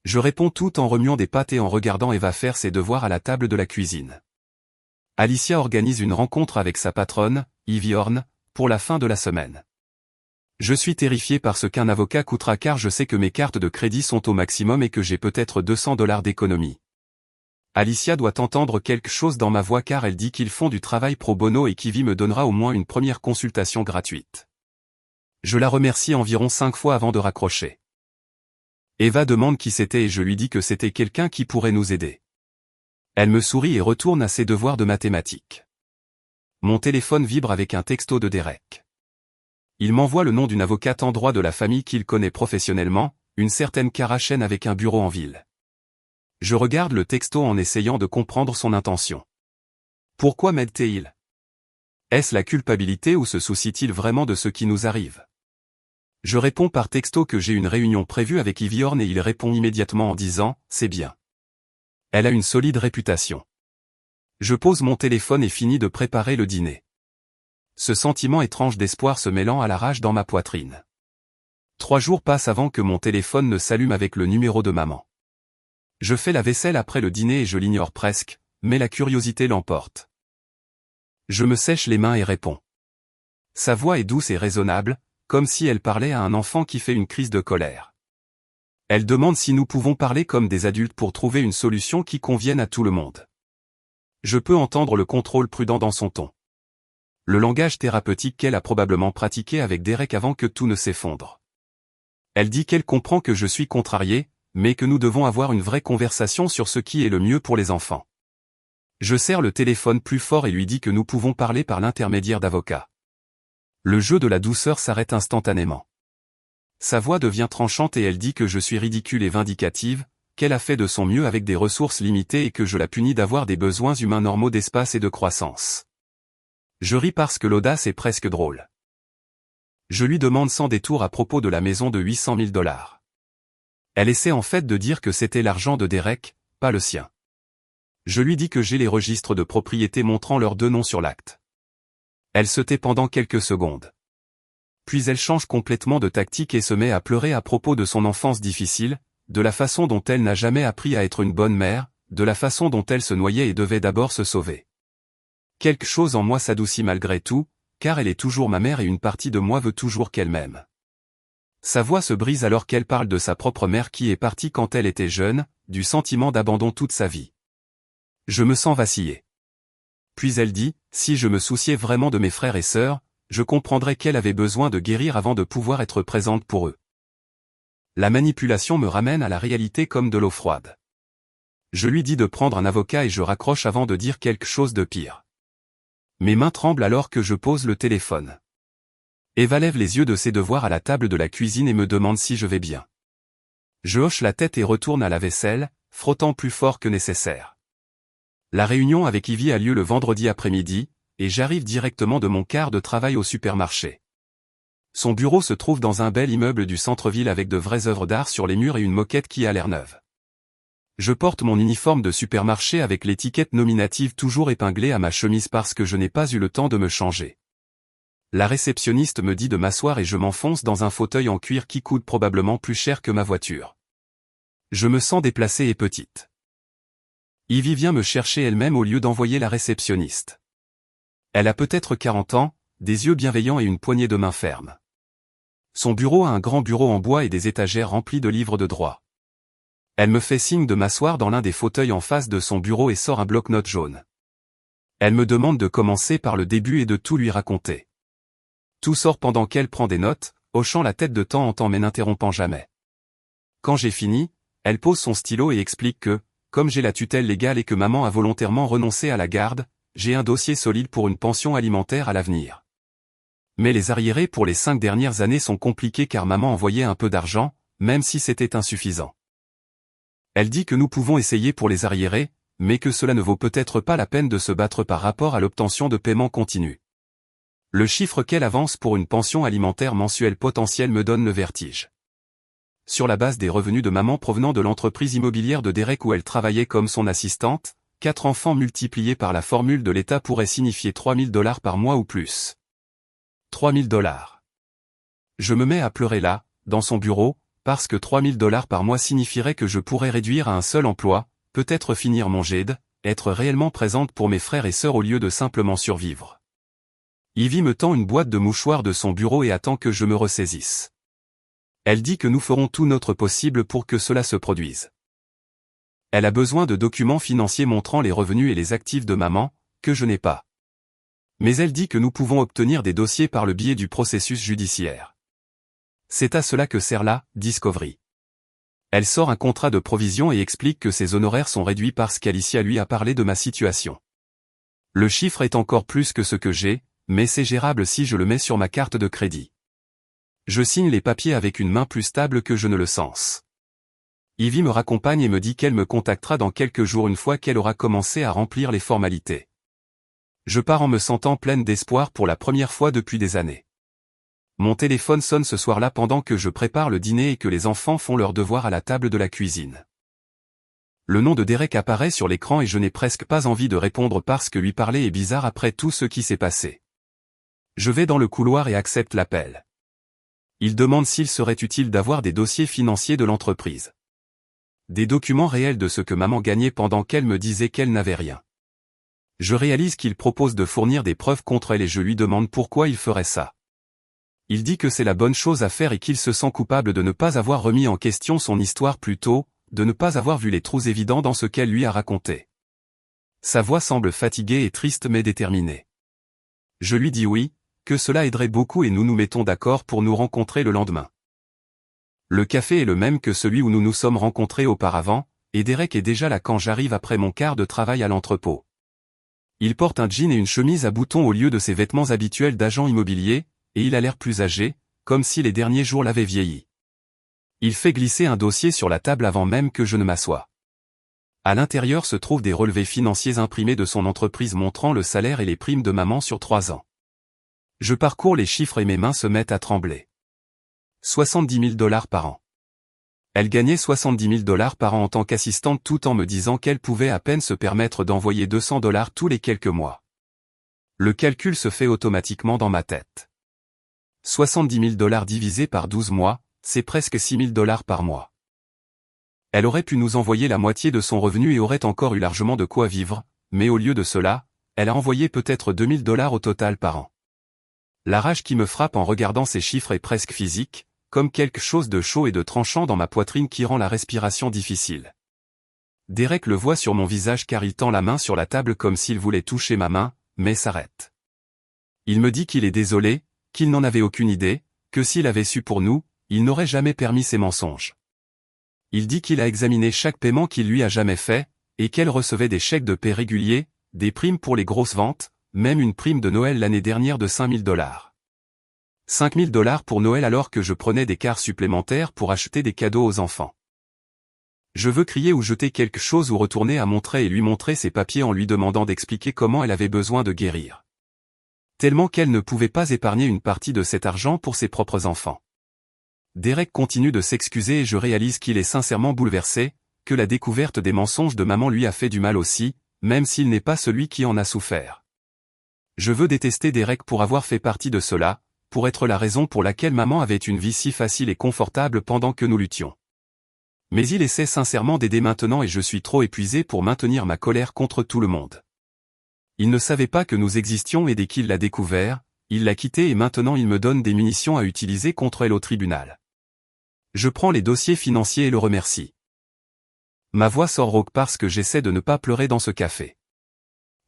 Je réponds tout en remuant des pattes et en regardant Eva faire ses devoirs à la table de la cuisine. Alicia organise une rencontre avec sa patronne, Ivy Horn, pour la fin de la semaine. Je suis terrifié par ce qu'un avocat coûtera car je sais que mes cartes de crédit sont au maximum et que j'ai peut-être $200 d'économie. Alicia doit entendre quelque chose dans ma voix car elle dit qu'ils font du travail pro bono et qu'Ivy me donnera au moins une première consultation gratuite. Je la remercie environ 5 fois avant de raccrocher. Eva demande qui c'était et je lui dis que c'était quelqu'un qui pourrait nous aider. Elle me sourit et retourne à ses devoirs de mathématiques. Mon téléphone vibre avec un texto de Derek. Il m'envoie le nom d'une avocate en droit de la famille qu'il connaît professionnellement, une certaine Cara Chen avec un bureau en ville. Je regarde le texto en essayant de comprendre son intention. Pourquoi m'aide-t-il? Est-ce la culpabilité ou se soucie-t-il vraiment de ce qui nous arrive? Je réponds par texto que j'ai une réunion prévue avec Ivy Horn et il répond immédiatement en disant « C'est bien. Elle a une solide réputation. » Je pose mon téléphone et finis de préparer le dîner. Ce sentiment étrange d'espoir se mêlant à la rage dans ma poitrine. 3 jours passent avant que mon téléphone ne s'allume avec le numéro de maman. Je fais la vaisselle après le dîner et je l'ignore presque, mais la curiosité l'emporte. Je me sèche les mains et réponds. Sa voix est douce et raisonnable, comme si elle parlait à un enfant qui fait une crise de colère. Elle demande si nous pouvons parler comme des adultes pour trouver une solution qui convienne à tout le monde. Je peux entendre le contrôle prudent dans son ton. Le langage thérapeutique qu'elle a probablement pratiqué avec Derek avant que tout ne s'effondre. Elle dit qu'elle comprend que je suis contrarié, mais que nous devons avoir une vraie conversation sur ce qui est le mieux pour les enfants. Je serre le téléphone plus fort et lui dis que nous pouvons parler par l'intermédiaire d'avocats. Le jeu de la douceur s'arrête instantanément. Sa voix devient tranchante et elle dit que je suis ridicule et vindicative, qu'elle a fait de son mieux avec des ressources limitées et que je la punis d'avoir des besoins humains normaux d'espace et de croissance. Je ris parce que l'audace est presque drôle. Je lui demande sans détour à propos de la maison de $800 000. Elle essaie en fait de dire que c'était l'argent de Derek, pas le sien. Je lui dis que j'ai les registres de propriété montrant leurs 2 noms sur l'acte. Elle se tait pendant quelques secondes. Puis elle change complètement de tactique et se met à pleurer à propos de son enfance difficile, de la façon dont elle n'a jamais appris à être une bonne mère, de la façon dont elle se noyait et devait d'abord se sauver. Quelque chose en moi s'adoucit malgré tout, car elle est toujours ma mère et une partie de moi veut toujours qu'elle m'aime. Sa voix se brise alors qu'elle parle de sa propre mère qui est partie quand elle était jeune, du sentiment d'abandon toute sa vie. Je me sens vaciller. Puis elle dit, si je me souciais vraiment de mes frères et sœurs, je comprendrais qu'elle avait besoin de guérir avant de pouvoir être présente pour eux. La manipulation me ramène à la réalité comme de l'eau froide. Je lui dis de prendre un avocat et je raccroche avant de dire quelque chose de pire. Mes mains tremblent alors que je pose le téléphone. Eva lève les yeux de ses devoirs à la table de la cuisine et me demande si je vais bien. Je hoche la tête et retourne à la vaisselle, frottant plus fort que nécessaire. La réunion avec Ivy a lieu le vendredi après-midi, et j'arrive directement de mon quart de travail au supermarché. Son bureau se trouve dans un bel immeuble du centre-ville avec de vraies œuvres d'art sur les murs et une moquette qui a l'air neuve. Je porte mon uniforme de supermarché avec l'étiquette nominative toujours épinglée à ma chemise parce que je n'ai pas eu le temps de me changer. La réceptionniste me dit de m'asseoir et je m'enfonce dans un fauteuil en cuir qui coûte probablement plus cher que ma voiture. Je me sens déplacée et petite. Ivy vient me chercher elle-même au lieu d'envoyer la réceptionniste. Elle a peut-être 40 ans, des yeux bienveillants et une poignée de main ferme. Son bureau a un grand bureau en bois et des étagères remplies de livres de droit. Elle me fait signe de m'asseoir dans l'un des fauteuils en face de son bureau et sort un bloc-notes jaune. Elle me demande de commencer par le début et de tout lui raconter. Tout sort pendant qu'elle prend des notes, hochant la tête de temps en temps mais n'interrompant jamais. Quand j'ai fini, elle pose son stylo et explique que, comme j'ai la tutelle légale et que maman a volontairement renoncé à la garde, j'ai un dossier solide pour une pension alimentaire à l'avenir. Mais les arriérés pour les 5 dernières années sont compliqués car maman envoyait un peu d'argent, même si c'était insuffisant. Elle dit que nous pouvons essayer pour les arriérés, mais que cela ne vaut peut-être pas la peine de se battre par rapport à l'obtention de paiements continus. Le chiffre qu'elle avance pour une pension alimentaire mensuelle potentielle me donne le vertige. Sur la base des revenus de maman provenant de l'entreprise immobilière de Derek où elle travaillait comme son assistante, 4 enfants multipliés par la formule de l'État pourraient signifier $3 000 par mois ou plus. $3 000. Je me mets à pleurer là, dans son bureau, parce que $3 000 par mois signifierait que je pourrais réduire à un seul emploi, peut-être finir mon GED, être réellement présente pour mes frères et sœurs au lieu de simplement survivre. Ivy me tend une boîte de mouchoirs de son bureau et attend que je me ressaisisse. Elle dit que nous ferons tout notre possible pour que cela se produise. Elle a besoin de documents financiers montrant les revenus et les actifs de maman, que je n'ai pas. Mais elle dit que nous pouvons obtenir des dossiers par le biais du processus judiciaire. C'est à cela que sert la Discovery. Elle sort un contrat de provision et explique que ses honoraires sont réduits parce qu'Alicia lui a parlé de ma situation. Le chiffre est encore plus que ce que j'ai, mais c'est gérable si je le mets sur ma carte de crédit. Je signe les papiers avec une main plus stable que je ne le sens. Ivy me raccompagne et me dit qu'elle me contactera dans quelques jours une fois qu'elle aura commencé à remplir les formalités. Je pars en me sentant pleine d'espoir pour la première fois depuis des années. Mon téléphone sonne ce soir-là pendant que je prépare le dîner et que les enfants font leurs devoirs à la table de la cuisine. Le nom de Derek apparaît sur l'écran et je n'ai presque pas envie de répondre parce que lui parler est bizarre après tout ce qui s'est passé. Je vais dans le couloir et accepte l'appel. Il demande s'il serait utile d'avoir des dossiers financiers de l'entreprise. Des documents réels de ce que maman gagnait pendant qu'elle me disait qu'elle n'avait rien. Je réalise qu'il propose de fournir des preuves contre elle et je lui demande pourquoi il ferait ça. Il dit que c'est la bonne chose à faire et qu'il se sent coupable de ne pas avoir remis en question son histoire plus tôt, de ne pas avoir vu les trous évidents dans ce qu'elle lui a raconté. Sa voix semble fatiguée et triste mais déterminée. Je lui dis oui, que cela aiderait beaucoup et nous nous mettons d'accord pour nous rencontrer le lendemain. Le café est le même que celui où nous nous sommes rencontrés auparavant, et Derek est déjà là quand j'arrive après mon quart de travail à l'entrepôt. Il porte un jean et une chemise à boutons au lieu de ses vêtements habituels d'agent immobilier, et il a l'air plus âgé, comme si les derniers jours l'avaient vieilli. Il fait glisser un dossier sur la table avant même que je ne m'assoie. À l'intérieur se trouvent des relevés financiers imprimés de son entreprise montrant le salaire et les primes de maman sur 3 ans. Je parcours les chiffres et mes mains se mettent à trembler. $70 000 par an. Elle gagnait $70 000 par an en tant qu'assistante tout en me disant qu'elle pouvait à peine se permettre d'envoyer $200 tous les quelques mois. Le calcul se fait automatiquement dans ma tête. $70 000 divisé par 12 mois, c'est presque $6 000 par mois. Elle aurait pu nous envoyer la moitié de son revenu et aurait encore eu largement de quoi vivre, mais au lieu de cela, elle a envoyé peut-être $2000 au total par an. La rage qui me frappe en regardant ces chiffres est presque physique, comme quelque chose de chaud et de tranchant dans ma poitrine qui rend la respiration difficile. Derek le voit sur mon visage car il tend la main sur la table comme s'il voulait toucher ma main, mais s'arrête. Il me dit qu'il est désolé, qu'il n'en avait aucune idée, que s'il avait su pour nous, il n'aurait jamais permis ces mensonges. Il dit qu'il a examiné chaque paiement qu'il lui a jamais fait, et qu'elle recevait des chèques de paie réguliers, des primes pour les grosses ventes, même une prime de Noël l'année dernière de $5000. $5000 pour Noël alors que je prenais des quarts supplémentaires pour acheter des cadeaux aux enfants. Je veux crier ou jeter quelque chose ou retourner à Montrer et lui montrer ses papiers en lui demandant d'expliquer comment elle avait besoin de guérir. Tellement qu'elle ne pouvait pas épargner une partie de cet argent pour ses propres enfants. Derek continue de s'excuser et je réalise qu'il est sincèrement bouleversé, que la découverte des mensonges de maman lui a fait du mal aussi, même s'il n'est pas celui qui en a souffert. Je veux détester Derek pour avoir fait partie de cela, pour être la raison pour laquelle maman avait une vie si facile et confortable pendant que nous luttions. Mais il essaie sincèrement d'aider maintenant et je suis trop épuisé pour maintenir ma colère contre tout le monde. Il ne savait pas que nous existions et dès qu'il l'a découvert, il l'a quittée et maintenant il me donne des munitions à utiliser contre elle au tribunal. Je prends les dossiers financiers et le remercie. Ma voix sort rauque parce que j'essaie de ne pas pleurer dans ce café.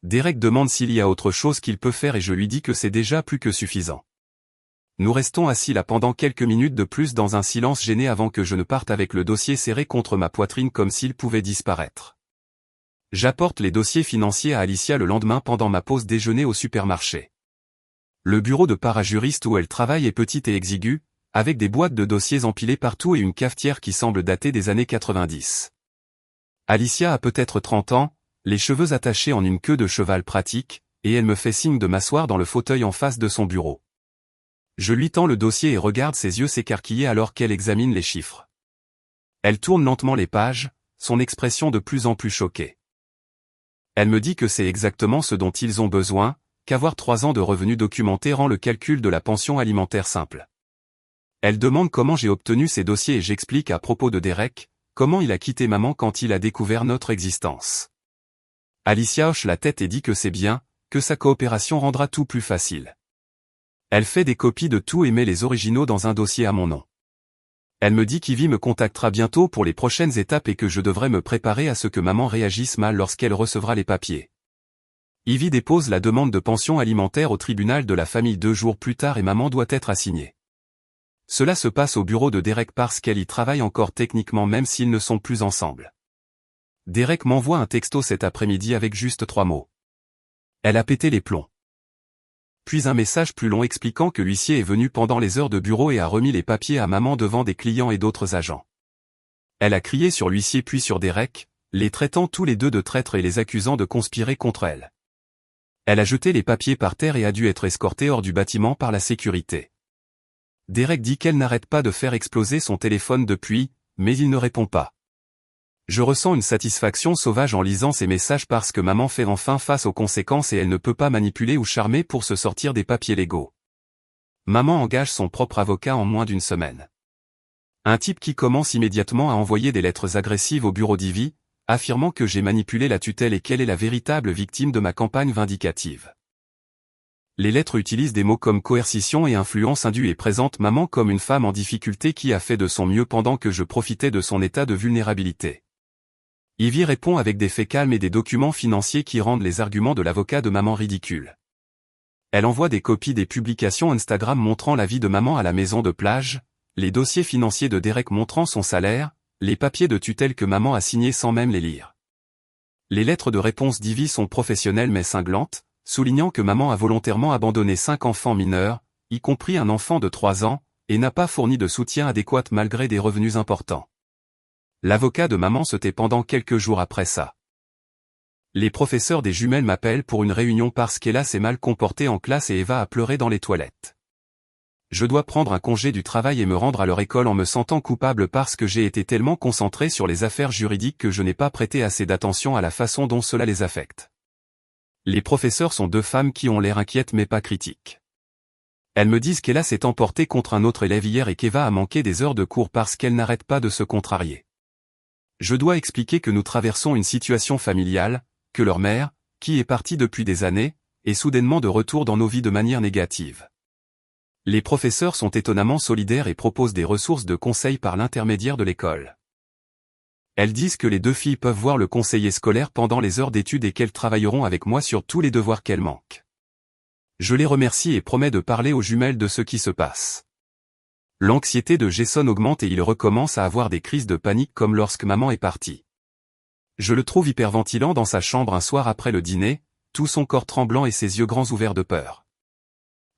Derek demande s'il y a autre chose qu'il peut faire et je lui dis que c'est déjà plus que suffisant. Nous restons assis là pendant quelques minutes de plus dans un silence gêné avant que je ne parte avec le dossier serré contre ma poitrine comme s'il pouvait disparaître. J'apporte les dossiers financiers à Alicia le lendemain pendant ma pause déjeuner au supermarché. Le bureau de parajuriste où elle travaille est petit et exigu, avec des boîtes de dossiers empilées partout et une cafetière qui semble dater des années 90. Alicia a peut-être 30 ans, les cheveux attachés en une queue de cheval pratique, et elle me fait signe de m'asseoir dans le fauteuil en face de son bureau. Je lui tends le dossier et regarde ses yeux s'écarquiller alors qu'elle examine les chiffres. Elle tourne lentement les pages, son expression de plus en plus choquée. Elle me dit que c'est exactement ce dont ils ont besoin, qu'avoir 3 ans de revenus documentés rend le calcul de la pension alimentaire simple. Elle demande comment j'ai obtenu ces dossiers et j'explique à propos de Derek, comment il a quitté maman quand il a découvert notre existence. Alicia hoche la tête et dit que c'est bien, que sa coopération rendra tout plus facile. Elle fait des copies de tout et met les originaux dans un dossier à mon nom. Elle me dit qu'Ivy me contactera bientôt pour les prochaines étapes et que je devrais me préparer à ce que maman réagisse mal lorsqu'elle recevra les papiers. Ivy dépose la demande de pension alimentaire au tribunal de la famille 2 jours plus tard et maman doit être assignée. Cela se passe au bureau de Derek parce qu'elle y travaille encore techniquement même s'ils ne sont plus ensemble. Derek m'envoie un texto cet après-midi avec juste 3 mots. Elle a pété les plombs. Puis un message plus long expliquant que l'huissier est venu pendant les heures de bureau et a remis les papiers à maman devant des clients et d'autres agents. Elle a crié sur l'huissier puis sur Derek, les traitant tous les deux de traîtres et les accusant de conspirer contre elle. Elle a jeté les papiers par terre et a dû être escortée hors du bâtiment par la sécurité. Derek dit qu'elle n'arrête pas de faire exploser son téléphone depuis, mais il ne répond pas. Je ressens une satisfaction sauvage en lisant ces messages parce que maman fait enfin face aux conséquences et elle ne peut pas manipuler ou charmer pour se sortir des papiers légaux. Maman engage son propre avocat en moins d'une semaine. Un type qui commence immédiatement à envoyer des lettres agressives au bureau d'Ivy, affirmant que j'ai manipulé la tutelle et qu'elle est la véritable victime de ma campagne vindicative. Les lettres utilisent des mots comme coercition et influence indue et présentent maman comme une femme en difficulté qui a fait de son mieux pendant que je profitais de son état de vulnérabilité. Ivy répond avec des faits calmes et des documents financiers qui rendent les arguments de l'avocat de maman ridicules. Elle envoie des copies des publications Instagram montrant la vie de maman à la maison de plage, les dossiers financiers de Derek montrant son salaire, les papiers de tutelle que maman a signés sans même les lire. Les lettres de réponse d'Ivy sont professionnelles mais cinglantes, soulignant que maman a volontairement abandonné 5 enfants mineurs, y compris un enfant de 3 ans, et n'a pas fourni de soutien adéquat malgré des revenus importants. L'avocat de maman se tait pendant quelques jours après ça. Les professeurs des jumelles m'appellent pour une réunion parce qu'Ella s'est mal comportée en classe et Eva a pleuré dans les toilettes. Je dois prendre un congé du travail et me rendre à leur école en me sentant coupable parce que j'ai été tellement concentré sur les affaires juridiques que je n'ai pas prêté assez d'attention à la façon dont cela les affecte. Les professeurs sont 2 femmes qui ont l'air inquiètes mais pas critiques. Elles me disent qu'Ella s'est emportée contre un autre élève hier et qu'Eva a manqué des heures de cours parce qu'elle n'arrête pas de se contrarier. Je dois expliquer que nous traversons une situation familiale, que leur mère, qui est partie depuis des années, est soudainement de retour dans nos vies de manière négative. Les professeurs sont étonnamment solidaires et proposent des ressources de conseil par l'intermédiaire de l'école. Elles disent que les deux filles peuvent voir le conseiller scolaire pendant les heures d'études et qu'elles travailleront avec moi sur tous les devoirs qu'elles manquent. Je les remercie et promets de parler aux jumelles de ce qui se passe. L'anxiété de Jason augmente et il recommence à avoir des crises de panique comme lorsque maman est partie. Je le trouve hyperventilant dans sa chambre un soir après le dîner, tout son corps tremblant et ses yeux grands ouverts de peur.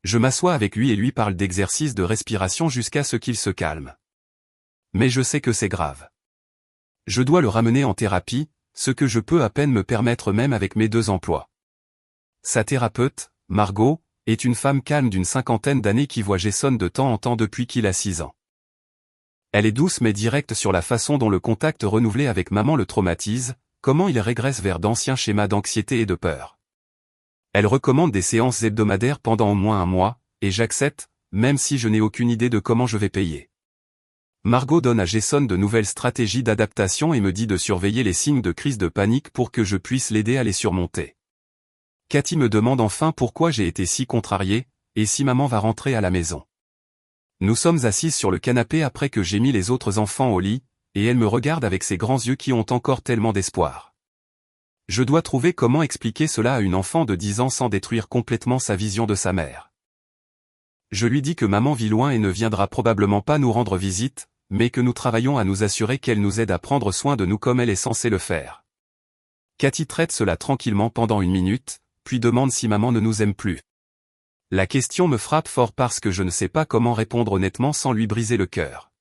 Je m'assois avec lui et lui parle d'exercices de respiration jusqu'à ce qu'il se calme. Mais je sais que c'est grave. Je dois le ramener en thérapie, ce que je peux à peine me permettre même avec mes 2 emplois. Sa thérapeute, Margot, est une femme calme d'une 50aine d'années qui voit Jason de temps en temps depuis qu'il a 6 ans. Elle est douce mais directe sur la façon dont le contact renouvelé avec maman le traumatise, comment il régresse vers d'anciens schémas d'anxiété et de peur. Elle recommande des séances hebdomadaires pendant au moins 1 mois, et j'accepte, même si je n'ai aucune idée de comment je vais payer. Margot donne à Jason de nouvelles stratégies d'adaptation et me dit de surveiller les signes de crise de panique pour que je puisse l'aider à les surmonter. Cathy me demande enfin pourquoi j'ai été si contrarié, et si maman va rentrer à la maison. Nous sommes assises sur le canapé après que j'ai mis les autres enfants au lit, et elle me regarde avec ses grands yeux qui ont encore tellement d'espoir. Je dois trouver comment expliquer cela à une enfant de 10 ans sans détruire complètement sa vision de sa mère. Je lui dis que maman vit loin et ne viendra probablement pas nous rendre visite, mais que nous travaillons à nous assurer qu'elle nous aide à prendre soin de nous comme elle est censée le faire. Cathy traite cela tranquillement pendant 1 minute, puis demande si maman ne nous aime plus. La question me frappe fort parce que je ne sais pas comment répondre honnêtement sans lui briser le cœur.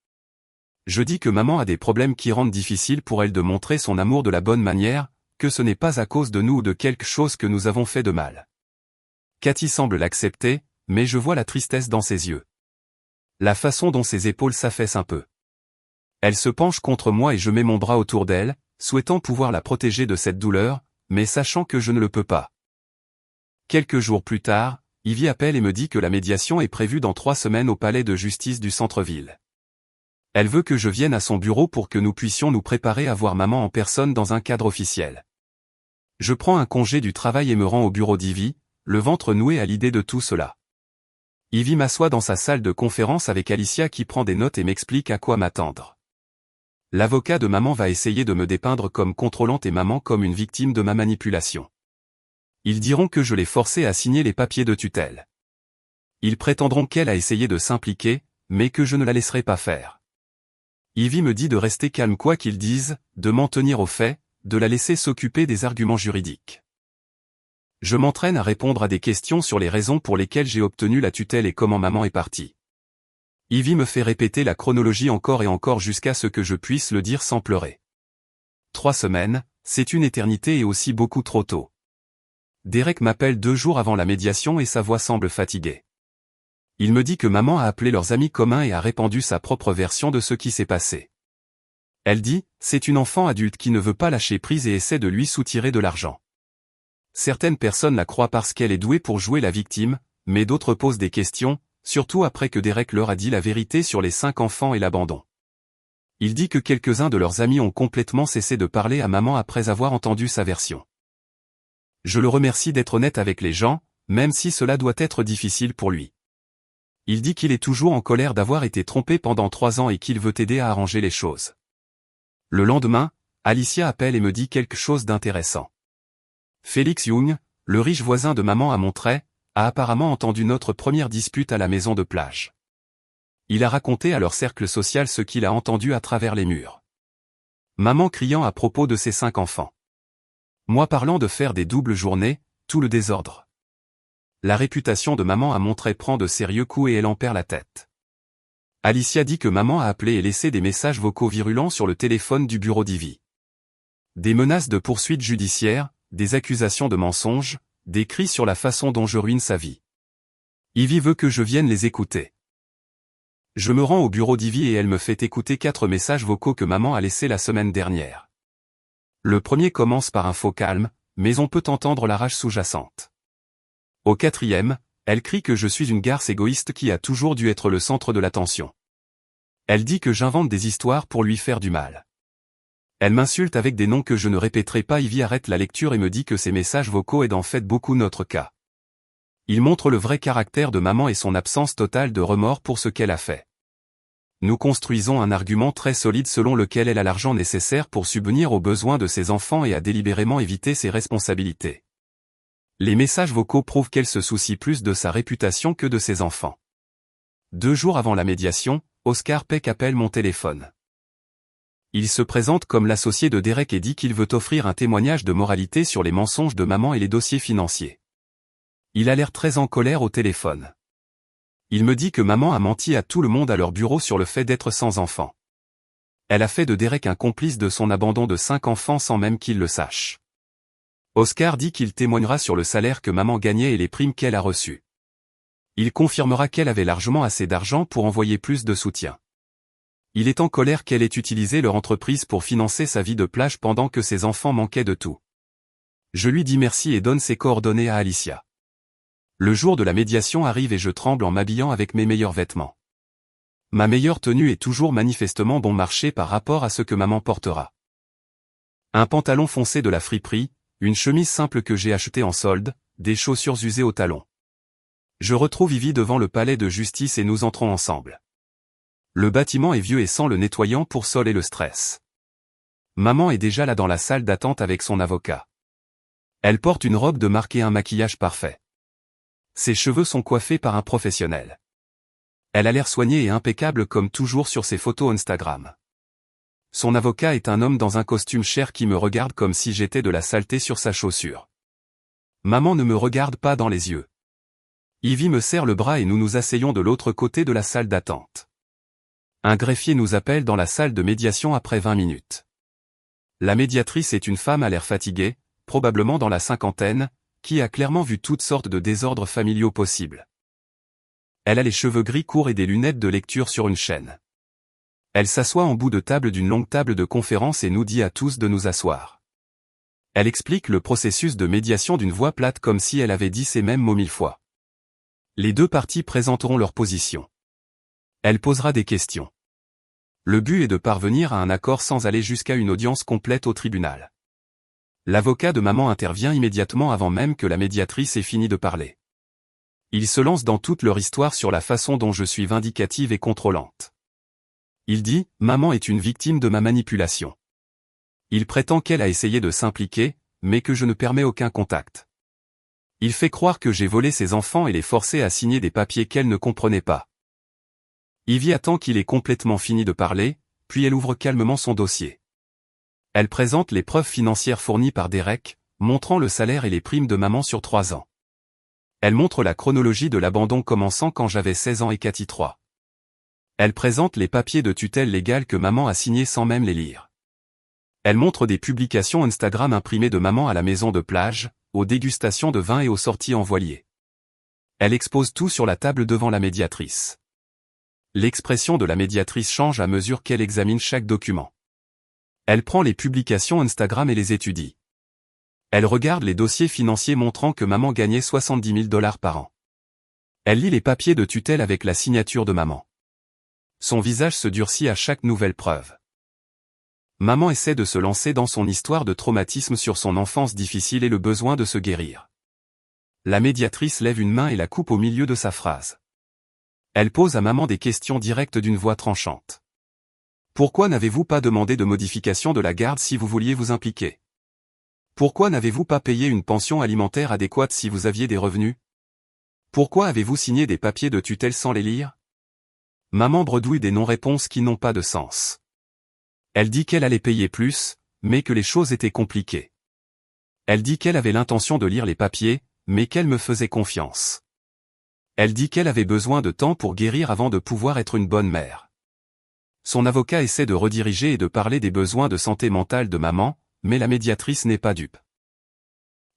Je dis que maman a des problèmes qui rendent difficile pour elle de montrer son amour de la bonne manière, que ce n'est pas à cause de nous ou de quelque chose que nous avons fait de mal. Cathy semble l'accepter, mais je vois la tristesse dans ses yeux. La façon dont ses épaules s'affaissent un peu. Elle se penche contre moi et je mets mon bras autour d'elle, souhaitant pouvoir la protéger de cette douleur, mais sachant que je ne le peux pas. Quelques jours plus tard, Ivy appelle et me dit que la médiation est prévue dans 3 semaines au palais de justice du centre-ville. Elle veut que je vienne à son bureau pour que nous puissions nous préparer à voir maman en personne dans un cadre officiel. Je prends un congé du travail et me rends au bureau d'Ivy, le ventre noué à l'idée de tout cela. Ivy m'assoit dans sa salle de conférence avec Alicia qui prend des notes et m'explique à quoi m'attendre. L'avocat de maman va essayer de me dépeindre comme contrôlante et maman comme une victime de ma manipulation. Ils diront que je l'ai forcée à signer les papiers de tutelle. Ils prétendront qu'elle a essayé de s'impliquer, mais que je ne la laisserai pas faire. Ivy me dit de rester calme quoi qu'ils disent, de m'en tenir aux faits, de la laisser s'occuper des arguments juridiques. Je m'entraîne à répondre à des questions sur les raisons pour lesquelles j'ai obtenu la tutelle et comment maman est partie. Ivy me fait répéter la chronologie encore et encore jusqu'à ce que je puisse le dire sans pleurer. 3 semaines, c'est une éternité et aussi beaucoup trop tôt. Derek m'appelle 2 jours avant la médiation et sa voix semble fatiguée. Il me dit que maman a appelé leurs amis communs et a répandu sa propre version de ce qui s'est passé. Elle dit, c'est une enfant adulte qui ne veut pas lâcher prise et essaie de lui soutirer de l'argent. Certaines personnes la croient parce qu'elle est douée pour jouer la victime, mais d'autres posent des questions, surtout après que Derek leur a dit la vérité sur les 5 enfants et l'abandon. Il dit que quelques-uns de leurs amis ont complètement cessé de parler à maman après avoir entendu sa version. Je le remercie d'être honnête avec les gens, même si cela doit être difficile pour lui. Il dit qu'il est toujours en colère d'avoir été trompé pendant 3 ans et qu'il veut aider à arranger les choses. Le lendemain, Alicia appelle et me dit quelque chose d'intéressant. Félix Young, le riche voisin de maman à Montréal, a apparemment entendu notre première dispute à la maison de plage. Il a raconté à leur cercle social ce qu'il a entendu à travers les murs. Maman criant à propos de ses 5 enfants. Moi parlant de faire des doubles journées, tout le désordre. La réputation de maman à Montréal prend de sérieux coups et elle en perd la tête. Alicia dit que maman a appelé et laissé des messages vocaux virulents sur le téléphone du bureau d'Ivy. Des menaces de poursuites judiciaires, des accusations de mensonges, des cris sur la façon dont je ruine sa vie. Ivy veut que je vienne les écouter. Je me rends au bureau d'Ivy et elle me fait écouter 4 messages vocaux que maman a laissés la semaine dernière. Le premier commence par un faux calme, mais on peut entendre la rage sous-jacente. Au 4e, elle crie que je suis une garce égoïste qui a toujours dû être le centre de l'attention. Elle dit que j'invente des histoires pour lui faire du mal. Elle m'insulte avec des noms que je ne répéterai pas. Ivy arrête la lecture et me dit que ces messages vocaux aident en fait beaucoup notre cas. Ils montrent le vrai caractère de maman et son absence totale de remords pour ce qu'elle a fait. Nous construisons un argument très solide selon lequel elle a l'argent nécessaire pour subvenir aux besoins de ses enfants et a délibérément évité ses responsabilités. Les messages vocaux prouvent qu'elle se soucie plus de sa réputation que de ses enfants. 2 jours avant la médiation, Oscar Peck appelle mon téléphone. Il se présente comme l'associé de Derek et dit qu'il veut offrir un témoignage de moralité sur les mensonges de maman et les dossiers financiers. Il a l'air très en colère au téléphone. Il me dit que maman a menti à tout le monde à leur bureau sur le fait d'être sans enfant. Elle a fait de Derek un complice de son abandon de 5 enfants sans même qu'il le sache. Oscar dit qu'il témoignera sur le salaire que maman gagnait et les primes qu'elle a reçues. Il confirmera qu'elle avait largement assez d'argent pour envoyer plus de soutien. Il est en colère qu'elle ait utilisé leur entreprise pour financer sa vie de plage pendant que ses enfants manquaient de tout. Je lui dis merci et donne ses coordonnées à Alicia. Le jour de la médiation arrive et je tremble en m'habillant avec mes meilleurs vêtements. Ma meilleure tenue est toujours manifestement bon marché par rapport à ce que maman portera. Un pantalon foncé de la friperie, une chemise simple que j'ai achetée en solde, des chaussures usées au talon. Je retrouve Ivy devant le palais de justice et nous entrons ensemble. Le bâtiment est vieux et sent le nettoyant pour sol et le stress. Maman est déjà là dans la salle d'attente avec son avocat. Elle porte une robe de marque et un maquillage parfait. Ses cheveux sont coiffés par un professionnel. Elle a l'air soignée et impeccable comme toujours sur ses photos Instagram. Son avocat est un homme dans un costume cher qui me regarde comme si j'étais de la saleté sur sa chaussure. Maman ne me regarde pas dans les yeux. Ivy me serre le bras et nous nous asseyons de l'autre côté de la salle d'attente. Un greffier nous appelle dans la salle de médiation après 20 minutes. La médiatrice est une femme à l'air fatiguée, probablement dans la cinquantaine, qui a clairement vu toutes sortes de désordres familiaux possibles. Elle a les cheveux gris courts et des lunettes de lecture sur une chaîne. Elle s'assoit en bout de table d'une longue table de conférence et nous dit à tous de nous asseoir. Elle explique le processus de médiation d'une voix plate comme si elle avait dit ces mêmes mots 1000 fois. Les 2 parties présenteront leur position. Elle posera des questions. Le but est de parvenir à un accord sans aller jusqu'à une audience complète au tribunal. L'avocat de maman intervient immédiatement avant même que la médiatrice ait fini de parler. Il se lance dans toute leur histoire sur la façon dont je suis vindicative et contrôlante. Il dit « Maman est une victime de ma manipulation ». Il prétend qu'elle a essayé de s'impliquer, mais que je ne permets aucun contact. Il fait croire que j'ai volé ses enfants et les forcé à signer des papiers qu'elle ne comprenait pas. Ivy attend qu'il ait complètement fini de parler, puis elle ouvre calmement son dossier. Elle présente les preuves financières fournies par Derek, montrant le salaire et les primes de maman sur 3 ans. Elle montre la chronologie de l'abandon commençant quand j'avais 16 ans et Cathy 3. Elle présente les papiers de tutelle légale que maman a signés sans même les lire. Elle montre des publications Instagram imprimées de maman à la maison de plage, aux dégustations de vin et aux sorties en voilier. Elle expose tout sur la table devant la médiatrice. L'expression de la médiatrice change à mesure qu'elle examine chaque document. Elle prend les publications Instagram et les étudie. Elle regarde les dossiers financiers montrant que maman gagnait 70 000 $ par an. Elle lit les papiers de tutelle avec la signature de maman. Son visage se durcit à chaque nouvelle preuve. Maman essaie de se lancer dans son histoire de traumatisme sur son enfance difficile et le besoin de se guérir. La médiatrice lève une main et la coupe au milieu de sa phrase. Elle pose à maman des questions directes d'une voix tranchante. Pourquoi n'avez-vous pas demandé de modification de la garde si vous vouliez vous impliquer? Pourquoi n'avez-vous pas payé une pension alimentaire adéquate si vous aviez des revenus? Pourquoi avez-vous signé des papiers de tutelle sans les lire? Maman bredouille des non-réponses qui n'ont pas de sens. Elle dit qu'elle allait payer plus, mais que les choses étaient compliquées. Elle dit qu'elle avait l'intention de lire les papiers, mais qu'elle me faisait confiance. Elle dit qu'elle avait besoin de temps pour guérir avant de pouvoir être une bonne mère. Son avocat essaie de rediriger et de parler des besoins de santé mentale de maman, mais la médiatrice n'est pas dupe.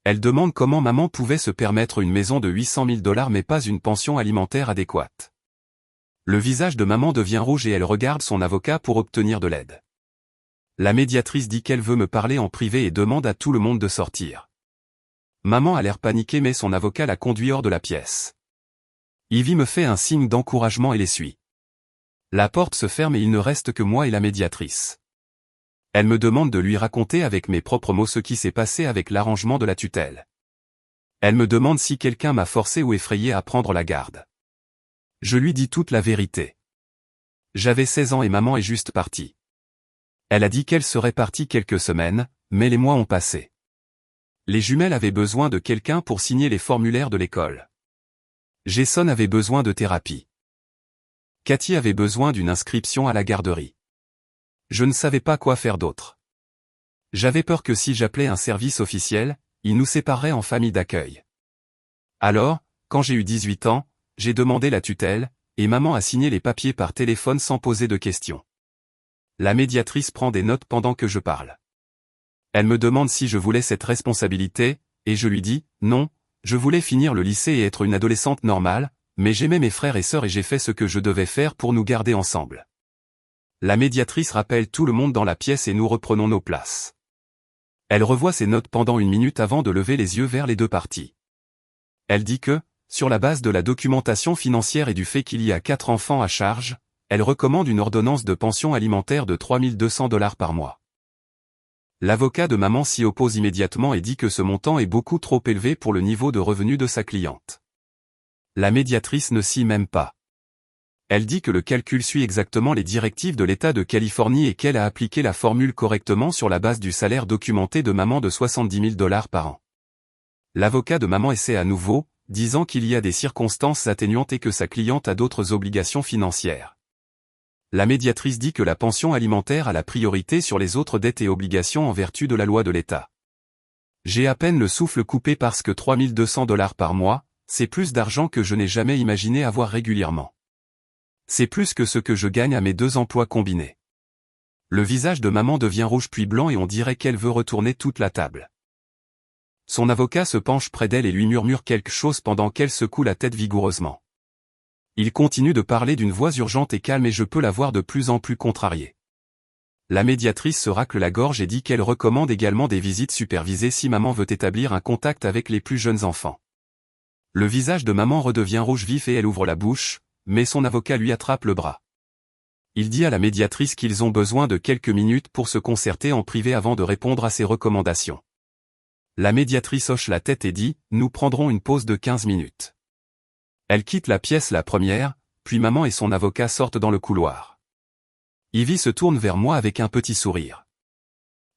Elle demande comment maman pouvait se permettre une maison de 800 000 $ mais pas une pension alimentaire adéquate. Le visage de maman devient rouge et elle regarde son avocat pour obtenir de l'aide. La médiatrice dit qu'elle veut me parler en privé et demande à tout le monde de sortir. Maman a l'air paniquée mais son avocat la conduit hors de la pièce. Ivy me fait un signe d'encouragement et l'essuie. La porte se ferme et il ne reste que moi et la médiatrice. Elle me demande de lui raconter avec mes propres mots ce qui s'est passé avec l'arrangement de la tutelle. Elle me demande si quelqu'un m'a forcé ou effrayé à prendre la garde. Je lui dis toute la vérité. J'avais 16 ans et maman est juste partie. Elle a dit qu'elle serait partie quelques semaines, mais les mois ont passé. Les jumelles avaient besoin de quelqu'un pour signer les formulaires de l'école. Jason avait besoin de thérapie. Cathy avait besoin d'une inscription à la garderie. Je ne savais pas quoi faire d'autre. J'avais peur que si j'appelais un service officiel, ils nous sépareraient en famille d'accueil. Alors, quand j'ai eu 18 ans, j'ai demandé la tutelle, et maman a signé les papiers par téléphone sans poser de questions. La médiatrice prend des notes pendant que je parle. Elle me demande si je voulais cette responsabilité, et je lui dis, non, je voulais finir le lycée et être une adolescente normale, mais j'aimais mes frères et sœurs et j'ai fait ce que je devais faire pour nous garder ensemble. La médiatrice rappelle tout le monde dans la pièce et nous reprenons nos places. Elle revoit ses notes pendant une minute avant de lever les yeux vers les deux parties. Elle dit que, sur la base de la documentation financière et du fait qu'il y a 4 enfants à charge, elle recommande une ordonnance de pension alimentaire de 3 200 $ par mois. L'avocat de maman s'y oppose immédiatement et dit que ce montant est beaucoup trop élevé pour le niveau de revenu de sa cliente. La médiatrice ne s'y même pas. Elle dit que le calcul suit exactement les directives de l'État de Californie et qu'elle a appliqué la formule correctement sur la base du salaire documenté de maman de 70 000 $ par an. L'avocat de maman essaie à nouveau, disant qu'il y a des circonstances atténuantes et que sa cliente a d'autres obligations financières. La médiatrice dit que la pension alimentaire a la priorité sur les autres dettes et obligations en vertu de la loi de l'État. J'ai à peine le souffle coupé parce que 3 200 $ par mois, c'est plus d'argent que je n'ai jamais imaginé avoir régulièrement. C'est plus que ce que je gagne à mes 2 emplois combinés. Le visage de maman devient rouge puis blanc et on dirait qu'elle veut retourner toute la table. Son avocat se penche près d'elle et lui murmure quelque chose pendant qu'elle secoue la tête vigoureusement. Il continue de parler d'une voix urgente et calme et je peux la voir de plus en plus contrariée. La médiatrice se racle la gorge et dit qu'elle recommande également des visites supervisées si maman veut établir un contact avec les plus jeunes enfants. Le visage de maman redevient rouge vif et elle ouvre la bouche, mais son avocat lui attrape le bras. Il dit à la médiatrice qu'ils ont besoin de quelques minutes pour se concerter en privé avant de répondre à ses recommandations. La médiatrice hoche la tête et dit « Nous prendrons une pause de 15 minutes ». Elle quitte la pièce la première, puis maman et son avocat sortent dans le couloir. Ivy se tourne vers moi avec un petit sourire.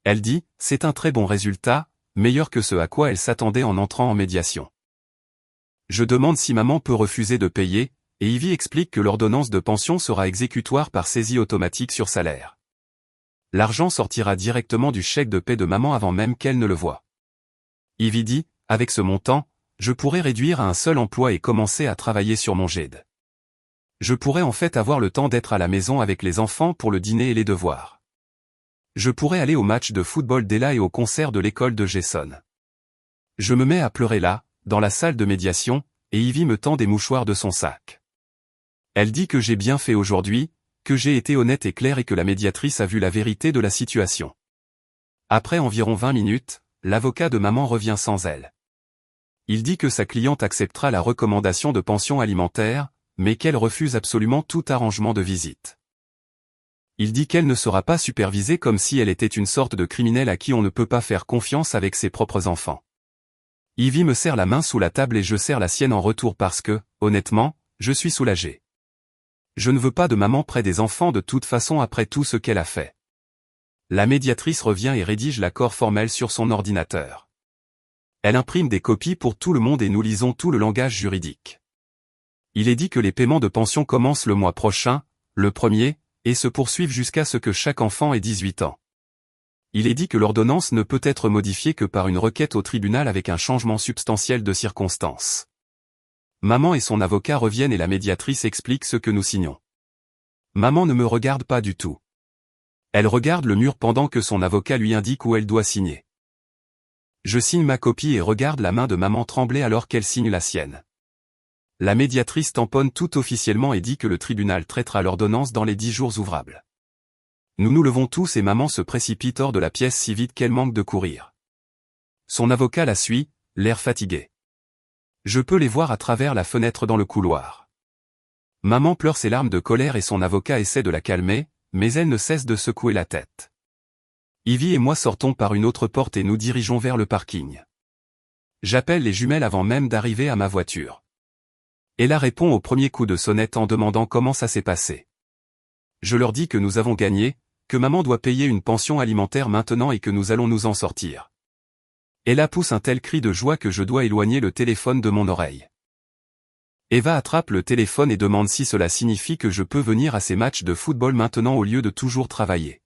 Elle dit « C'est un très bon résultat, meilleur que ce à quoi elle s'attendait en entrant en médiation ». Je demande si maman peut refuser de payer, et Ivy explique que l'ordonnance de pension sera exécutoire par saisie automatique sur salaire. L'argent sortira directement du chèque de paie de maman avant même qu'elle ne le voie. Ivy dit « Avec ce montant, je pourrais réduire à un seul emploi et commencer à travailler sur mon GED. Je pourrais en fait avoir le temps d'être à la maison avec les enfants pour le dîner et les devoirs. Je pourrais aller au match de football d'Ella et au concert de l'école de Jason. » Je me mets à pleurer là, dans la salle de médiation, et Ivy me tend des mouchoirs de son sac. Elle dit que j'ai bien fait aujourd'hui, que j'ai été honnête et clair et que la médiatrice a vu la vérité de la situation. Après environ 20 minutes, l'avocat de maman revient sans elle. Il dit que sa cliente acceptera la recommandation de pension alimentaire, mais qu'elle refuse absolument tout arrangement de visite. Il dit qu'elle ne sera pas supervisée comme si elle était une sorte de criminel à qui on ne peut pas faire confiance avec ses propres enfants. Ivy me serre la main sous la table et je serre la sienne en retour parce que, honnêtement, je suis soulagé. Je ne veux pas de maman près des enfants de toute façon après tout ce qu'elle a fait. La médiatrice revient et rédige l'accord formel sur son ordinateur. Elle imprime des copies pour tout le monde et nous lisons tout le langage juridique. Il est dit que les paiements de pension commencent le mois prochain, le 1er, et se poursuivent jusqu'à ce que chaque enfant ait 18 ans. Il est dit que l'ordonnance ne peut être modifiée que par une requête au tribunal avec un changement substantiel de circonstances. Maman et son avocat reviennent et la médiatrice explique ce que nous signons. Maman ne me regarde pas du tout. Elle regarde le mur pendant que son avocat lui indique où elle doit signer. Je signe ma copie et regarde la main de maman trembler alors qu'elle signe la sienne. La médiatrice tamponne tout officiellement et dit que le tribunal traitera l'ordonnance dans les 10 jours ouvrables. Nous nous levons tous et maman se précipite hors de la pièce si vite qu'elle manque de courir. Son avocat la suit, l'air fatigué. Je peux les voir à travers la fenêtre dans le couloir. Maman pleure ses larmes de colère et son avocat essaie de la calmer, mais elle ne cesse de secouer la tête. Ivy et moi sortons par une autre porte et nous dirigeons vers le parking. J'appelle les jumelles avant même d'arriver à ma voiture. Ella répond au premier coup de sonnette en demandant comment ça s'est passé. Je leur dis que nous avons gagné, que maman doit payer une pension alimentaire maintenant et que nous allons nous en sortir. Ella pousse un tel cri de joie que je dois éloigner le téléphone de mon oreille. Eva attrape le téléphone et demande si cela signifie que je peux venir à ces matchs de football maintenant au lieu de toujours travailler.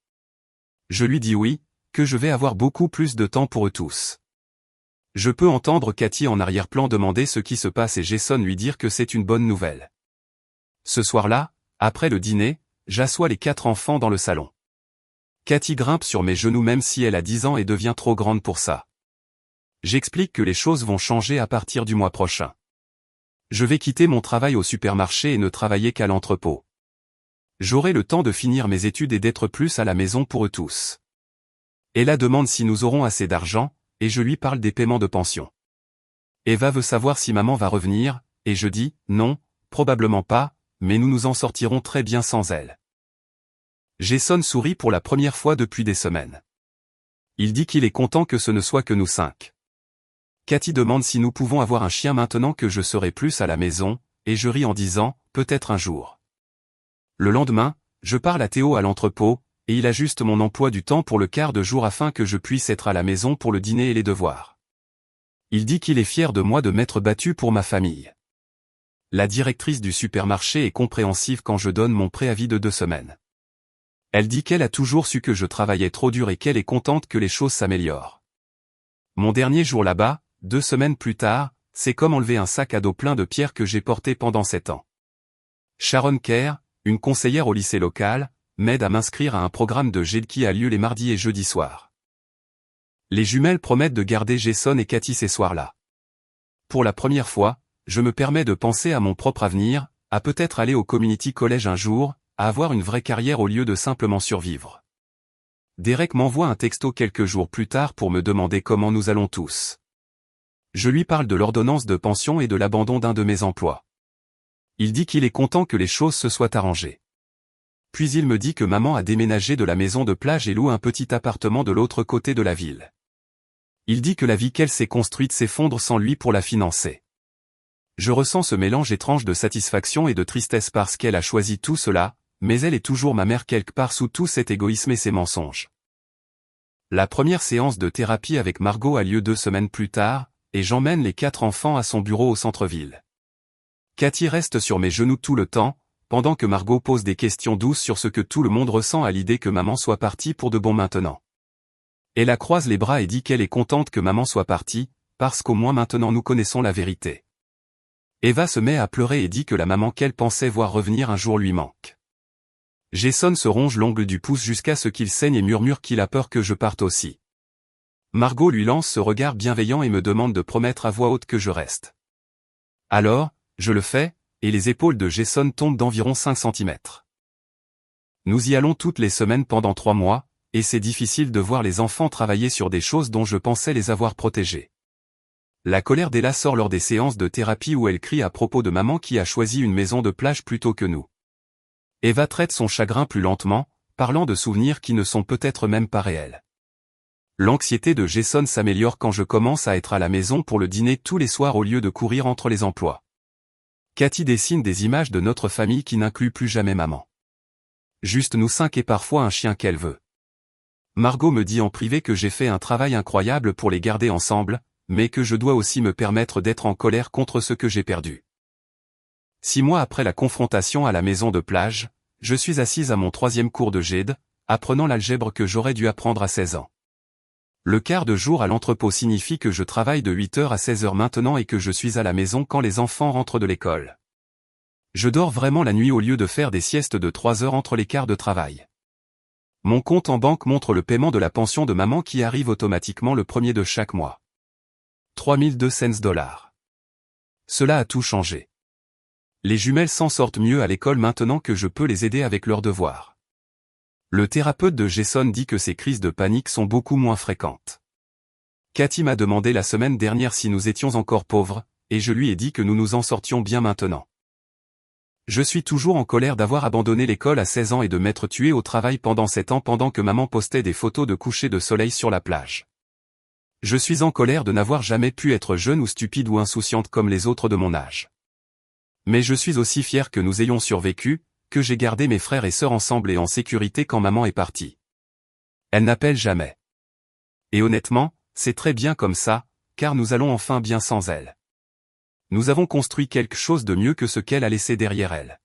Je lui dis oui, que je vais avoir beaucoup plus de temps pour eux tous. Je peux entendre Cathy en arrière-plan demander ce qui se passe et Jason lui dire que c'est une bonne nouvelle. Ce soir-là, après le dîner, j'assois les 4 enfants dans le salon. Cathy grimpe sur mes genoux même si elle a 10 ans et devient trop grande pour ça. J'explique que les choses vont changer à partir du mois prochain. Je vais quitter mon travail au supermarché et ne travailler qu'à l'entrepôt. J'aurai le temps de finir mes études et d'être plus à la maison pour eux tous. Ella demande si nous aurons assez d'argent, et je lui parle des paiements de pension. Eva veut savoir si maman va revenir, et je dis, non, probablement pas, mais nous nous en sortirons très bien sans elle. Jason sourit pour la première fois depuis des semaines. Il dit qu'il est content que ce ne soit que nous 5. Cathy demande si nous pouvons avoir un chien maintenant que je serai plus à la maison, et je ris en disant, peut-être un jour. Le lendemain, je parle à Théo à l'entrepôt, et il ajuste mon emploi du temps pour le quart de jour afin que je puisse être à la maison pour le dîner et les devoirs. Il dit qu'il est fier de moi de m'être battu pour ma famille. La directrice du supermarché est compréhensive quand je donne mon préavis de 2 semaines. Elle dit qu'elle a toujours su que je travaillais trop dur et qu'elle est contente que les choses s'améliorent. Mon dernier jour là-bas, 2 semaines plus tard, c'est comme enlever un sac à dos plein de pierres que j'ai porté pendant 7 ans. Sharon Kerr, une conseillère au lycée local, m'aide à m'inscrire à un programme de GED qui a lieu les mardis et jeudis soirs. Les jumelles promettent de garder Jason et Cathy ces soirs-là. Pour la première fois, je me permets de penser à mon propre avenir, à peut-être aller au community college un jour, à avoir une vraie carrière au lieu de simplement survivre. Derek m'envoie un texto quelques jours plus tard pour me demander comment nous allons tous. Je lui parle de l'ordonnance de pension et de l'abandon d'un de mes emplois. Il dit qu'il est content que les choses se soient arrangées. Puis il me dit que maman a déménagé de la maison de plage et loue un petit appartement de l'autre côté de la ville. Il dit que la vie qu'elle s'est construite s'effondre sans lui pour la financer. Je ressens ce mélange étrange de satisfaction et de tristesse parce qu'elle a choisi tout cela, mais elle est toujours ma mère quelque part sous tout cet égoïsme et ces mensonges. La première séance de thérapie avec Margot a lieu 2 semaines plus tard, et j'emmène les 4 enfants à son bureau au centre-ville. Cathy reste sur mes genoux tout le temps, pendant que Margot pose des questions douces sur ce que tout le monde ressent à l'idée que maman soit partie pour de bon maintenant. Elle croise les bras et dit qu'elle est contente que maman soit partie, parce qu'au moins maintenant nous connaissons la vérité. Eva se met à pleurer et dit que la maman qu'elle pensait voir revenir un jour lui manque. Jason se ronge l'ongle du pouce jusqu'à ce qu'il saigne et murmure qu'il a peur que je parte aussi. Margot lui lance ce regard bienveillant et me demande de promettre à voix haute que je reste. Alors, je le fais, et les épaules de Jason tombent d'environ 5 cm. Nous y allons toutes les semaines pendant 3 mois, et c'est difficile de voir les enfants travailler sur des choses dont je pensais les avoir protégés. La colère d'Ella sort lors des séances de thérapie où elle crie à propos de maman qui a choisi une maison de plage plutôt que nous. Eva traite son chagrin plus lentement, parlant de souvenirs qui ne sont peut-être même pas réels. L'anxiété de Jason s'améliore quand je commence à être à la maison pour le dîner tous les soirs au lieu de courir entre les emplois. Cathy dessine des images de notre famille qui n'incluent plus jamais maman. Juste nous 5 et parfois un chien qu'elle veut. Margot me dit en privé que j'ai fait un travail incroyable pour les garder ensemble, mais que je dois aussi me permettre d'être en colère contre ce que j'ai perdu. 6 mois après la confrontation à la maison de plage, je suis assise à mon 3e cours de GED, apprenant l'algèbre que j'aurais dû apprendre à 16 ans. Le quart de jour à l'entrepôt signifie que je travaille de 8h à 16h maintenant et que je suis à la maison quand les enfants rentrent de l'école. Je dors vraiment la nuit au lieu de faire des siestes de 3 heures entre les quarts de travail. Mon compte en banque montre le paiement de la pension de maman qui arrive automatiquement le 1er de chaque mois. 3200 $. Cela a tout changé. Les jumelles s'en sortent mieux à l'école maintenant que je peux les aider avec leurs devoirs. Le thérapeute de Jason dit que ces crises de panique sont beaucoup moins fréquentes. Cathy m'a demandé la semaine dernière si nous étions encore pauvres, et je lui ai dit que nous nous en sortions bien maintenant. Je suis toujours en colère d'avoir abandonné l'école à 16 ans et de m'être tué au travail pendant 7 ans pendant que maman postait des photos de coucher de soleil sur la plage. Je suis en colère de n'avoir jamais pu être jeune ou stupide ou insouciante comme les autres de mon âge. Mais je suis aussi fier que nous ayons survécu, que j'ai gardé mes frères et sœurs ensemble et en sécurité quand maman est partie. Elle n'appelle jamais. Et honnêtement, c'est très bien comme ça, car nous allons enfin bien sans elle. Nous avons construit quelque chose de mieux que ce qu'elle a laissé derrière elle.